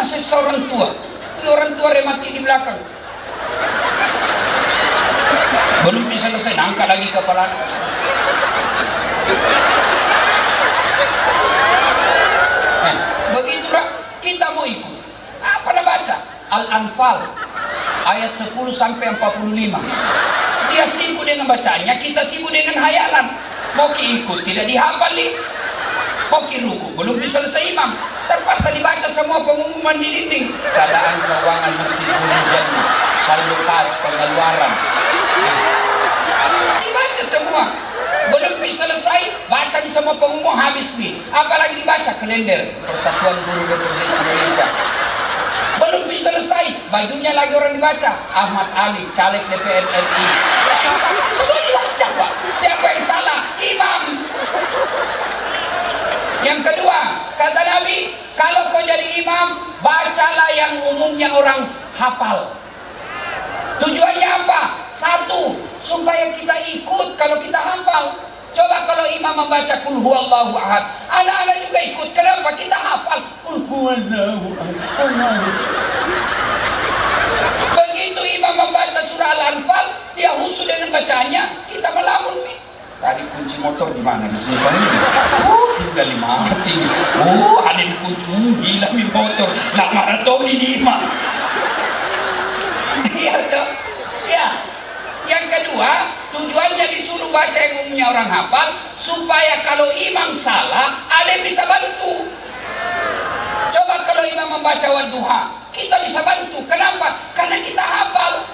Nasib seorang tua. Orang tua remati di belakang. Belum bisa selesai, angkat lagi kepala. Begitu kita mau ikut. Apa nak baca? Al-Anfal ayat 10 sampai 45. Dia sibuk dengan bacanya, kita sibuk dengan hayalan. Mau ikut tidak dihafal nih. Mau ruku belum bisa selesai imam. Terpaksa dibaca semua pengumuman di dinding. Keadaan keuangan Masjid Nurul Jannah, saldo kas, pengeluaran. Dibaca semua. Belum bisa selesai, baca di semua pengumuman habis nih. Apalagi dibaca kalender Persatuan Guru Republik Indonesia. Belum bisa selesai, bajunya lagi orang dibaca. Ahmad Ali, caleg DPR RI. Semua dibaca, Pak. Siapa yang salah? Imam. Yang kedua, kata Nabi, kalau kau jadi imam, bacalah yang umumnya orang hafal. Tujuannya apa? Satu, supaya kita ikut kalau kita hafal. Coba kalau imam membaca Qul huwallahu ahad, anak-anak juga ikut. Kenapa? Kita hafal Qul huwallahu ahad. Begitu imam membaca surah Al-Anfal, dia khusyuk dengan bacanya, kita melamun nih. Tadi kunci motor di mana? Di sini. Oh, tinggal dimati. Oh, ada di kunci. Gila nih motor. Nak maraton ini imam. Iya toh. Ya. Yang kedua, tujuannya disuruh baca yang umumnya orang hafal supaya kalau imam salah, ada yang bisa bantu. Coba kalau imam membaca wadduha, kita bisa bantu. Kenapa? Karena kita hafal.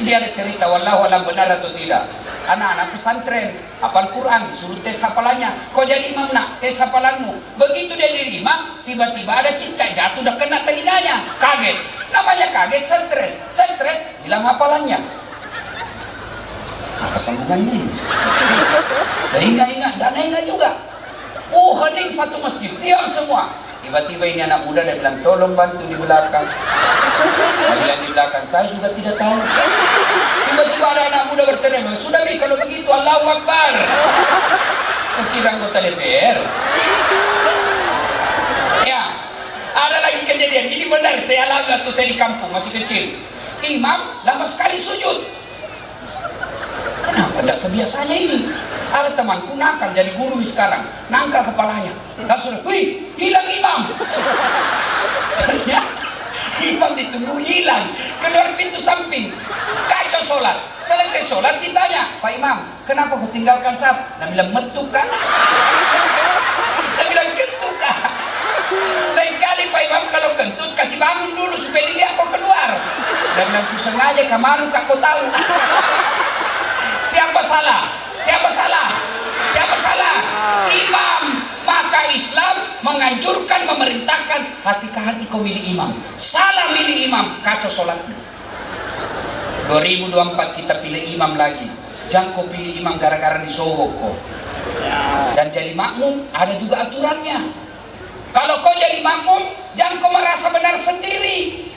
Ini ada cerita, wallahu alam benar atau tidak. Anak-anak pesantren hafal Quran, disuruh tes hafalannya. Kau jadi imam nak, tes hafalanmu. Begitu dia jadi imam, tiba-tiba ada cicak jatuh, udah kena telinganya. Kaget. Namanya kaget, stres. Stres, hilang hafalannya. Apa sambungannya? Ingat, dan ingat juga. Hening satu masjid, diam semua. Tiba-tiba ini anak muda dia bilang, tolong bantu di belakang. Dia bilang di belakang, saya juga tidak tahu. Tiba-tiba ada anak muda bertanya, sudah bi kalau begitu Allahu Akbar. Kira anggota DPR. Ya, ada lagi kejadian. Ini benar, saya alami waktu saya di kampung masih kecil. Imam lama sekali sujud. Kenapa tidak sebiasanya ini? Ada temanku nakal jadi guru sekarang, nangkal kepalanya. Langsung, wih, hilang imam. Ternyata imam ditunggu hilang, keluar pintu samping. Kacau sholat. Selesai sholat ditanya, Pak Imam, kenapa kau tinggalkan saf? Dia bilang, metuk kan? Dia bilang, kentut kah? Lain kali Pak Imam kalau kentut, kasih bangun dulu supaya dia kau keluar. Dia bilang, tu sengaja kemaru kak kau tahu. Siapa salah? Siapa salah? Siapa salah? Imam. Maka Islam menganjurkan, memerintahkan hati ke hati kau milih imam. Salah milih imam, kacau sholatnya. 2024 kita pilih imam lagi. Jangan kau pilih imam gara-gara disogok kau. Dan jadi makmum ada juga aturannya. Kalau kau jadi makmum, jangan kau merasa benar sendiri.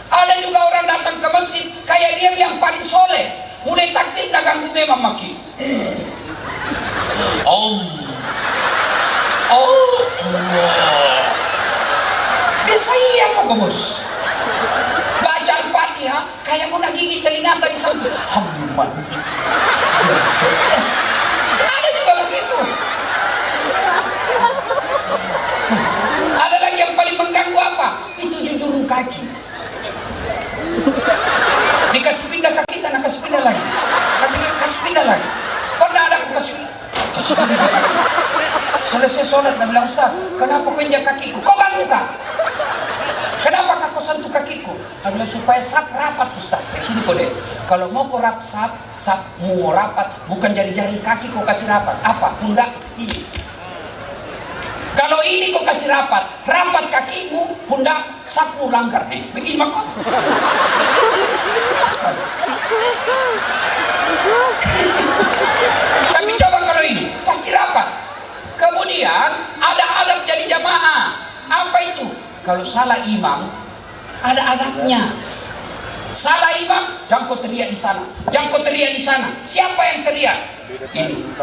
Ada juga orang datang ke masjid kayak dia yang paling soleh. Mulai takdir dah ganggu memang maki. Biasa iya kok bos. Baca Al-Fatihah kayak mau nak gigit telinga tadi sampai hamman. Ada juga begitu. Ada lagi yang paling mengganggu apa? Itu jujur kaki. Dikasih pindah kaki, tanah kasih pindah lagi. Kasih pindah lagi. Pernah ada aku kasih pindah. Selesai sholat dan bilang, Ustaz, kenapa kau injak kakiku? Kau ganggu kah? Kenapa kau sentuh kakiku? Dia bilang, supaya sap rapat Ustaz. Sini kau deh. Kalau mau kau sap mau rapat, bukan jari-jari kaki kau kasih rapat. Apa? Pundak ini. Kalau ini kau kasih rapat kakimu, pundak sapu langgar nih. Begini maka. Tapi coba kalau ini pasti rapat. Kemudian ada adab jadi jamaah. Apa itu? Kalau salah imam, ada adabnya. Salah imam, jangan kau teriak di sana. Jangan kau teriak di sana. Siapa yang teriak? Ini.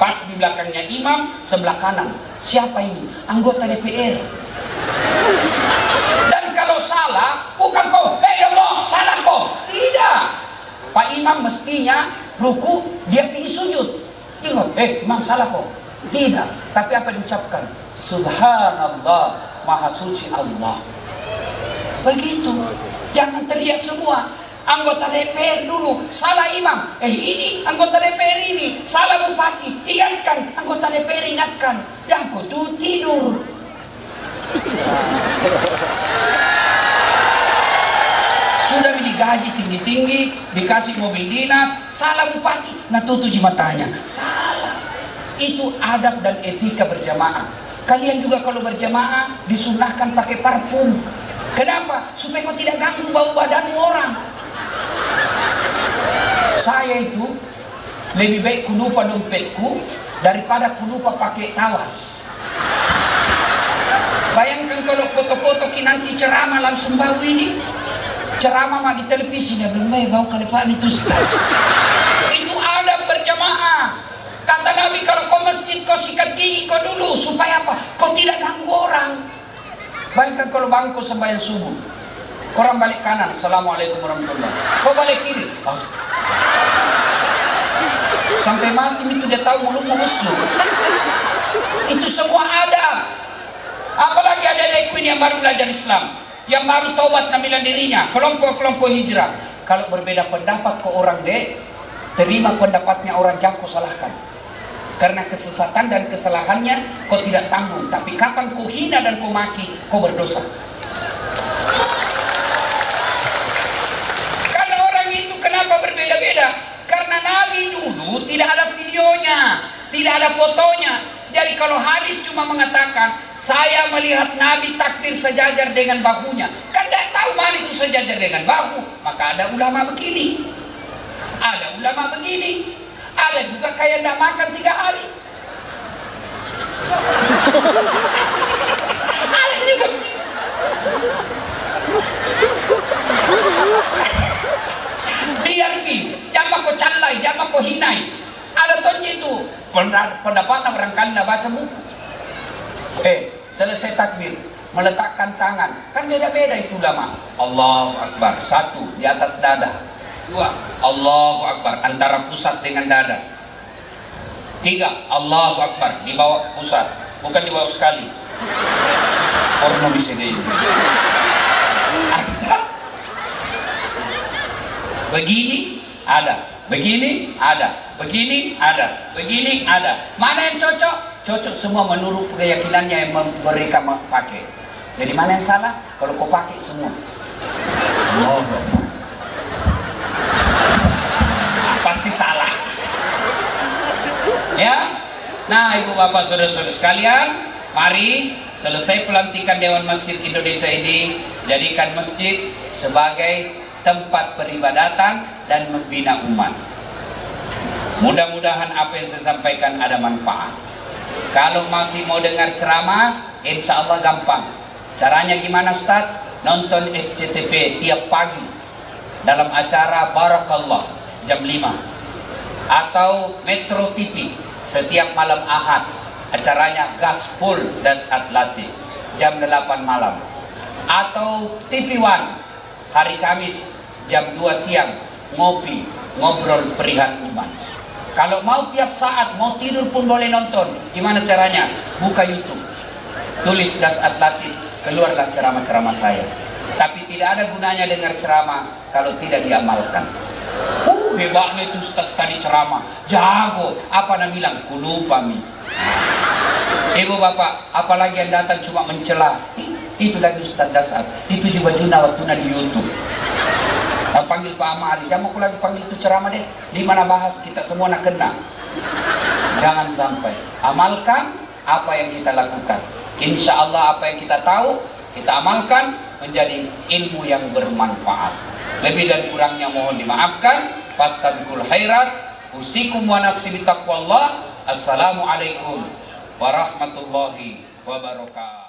Pas di belakangnya imam, sebelah kanan. Siapa ini? Anggota DPR. Dan kalau salah, bukan kau, dong, salah kau. Tidak. Pak Imam mestinya ruku, dia pergi sujud. Tengok, imam salah kok. Tidak. Tapi apa diucapkan? Subhanallah Maha Suci Allah. Begitu. Jangan teriak semua. Anggota DPR dulu salah imam. Ini anggota DPR ini salah bupati. Ingatkan, anggota DPR ingatkan. Jangan kau tuh tidur. Sudah digaji tinggi-tinggi, dikasih mobil dinas, salah bupati. Nah tutup matanya. Salah. Itu adab dan etika berjamaah. Kalian juga kalau berjamaah disunahkan pakai parfum. Kenapa? Supaya kau tidak ganggu bau badanmu orang. Saya itu lebih baik ku lupa dompetku daripada ku lupa pakai tawas. Bayangkan kalau foto-foto nanti ceramah langsung bau ini. Ceramah mah di televisi dia belum bau kali Pak itu stas. Itu adab berjamaah. Kata Nabi, kalau kau masjid kau sikat gigi kau dulu supaya apa? Kau tidak ganggu orang. Bayangkan kalau bangku sembahyang subuh, orang balik kanan, Assalamualaikum warahmatullahi wabarakatuh. Kau balik kiri, sampai mati itu dia tahu mulutmu busuk. Itu semua adab. Apalagi ada adekku ini yang baru belajar Islam, yang baru taubat ngambilan dirinya, kelompok-kelompok hijrah. Kalau berbeda pendapat ke orang terima pendapatnya orang, jangan kau salahkan. Karena kesesatan dan kesalahannya kau tidak tanggung. Tapi kapan kau hina dan kau maki, kau berdosa. Karena orang itu kenapa berbeda-beda? Karena Nabi dulu tidak ada videonya, tidak ada fotonya. Jadi kalau hadis cuma mengatakan saya melihat Nabi takbir sejajar dengan bahunya, kan tidak tahu mana itu sejajar dengan bahu. Maka ada ulama begini, ada ulama begini, ada juga kayak tidak makan 3 hari. Ada juga begini. Biar jangan kau calai, jangan kau hinai. Ada tonnya itu pendapatnya barangkali tidak baca buku. Selesai takbir meletakkan tangan, kan beda-beda itu ulama. Allahu Akbar, 1 di atas dada, 2 Allahu Akbar antara pusat dengan dada, 3 Allahu Akbar di bawah pusat, bukan di bawah sekali. Porno bisa ini. Begini ada, begini ada, begini ada, begini ada. Mana yang cocok? Cocok semua menurut keyakinannya yang mereka pakai. Jadi mana yang salah? Kalau kau pakai semua. Oh, pasti salah. Ya. Nah, ibu bapak saudara-saudara sekalian, mari selesai pelantikan Dewan Masjid Indonesia ini, jadikan masjid sebagai tempat peribadatan dan membina umat. Mudah-mudahan apa yang saya sampaikan ada manfaat. Kalau masih mau dengar ceramah, insya Allah gampang. Caranya gimana Ustaz? Nonton SCTV tiap pagi dalam acara Barakallah jam 5, atau Metro TV setiap malam Ahad acaranya Gaspol Das Atlantik jam 8 malam, atau TV One hari Kamis jam 2 siang ngobrol perihal umat. Kalau mau tiap saat, mau tidur pun boleh nonton. Gimana caranya? Buka YouTube, tulis Das Atlantik, keluarlah ceramah-ceramah saya. Tapi tidak ada gunanya dengar ceramah kalau tidak diamalkan. Hebatnya itu Ustaz tadi ceramah, jago. Apa nak bilang? Kulupa mi. Ibu bapak, apalagi yang datang cuma mencela. Itu lagi Ustaz Dasar. Itu juga Juna waktu di YouTube. Panggil Pak Amari, jangan aku lagi panggil itu ceramah deh. Di mana bahas kita semua nak kena. Jangan sampai. Amalkan apa yang kita lakukan. Insya Allah apa yang kita tahu kita amalkan menjadi ilmu yang bermanfaat. Lebih dan kurangnya mohon dimaafkan. Fastabiqul khairat. Usikum wa nafsi bitaqwallah. Assalamualaikum warahmatullahi wabarakatuh.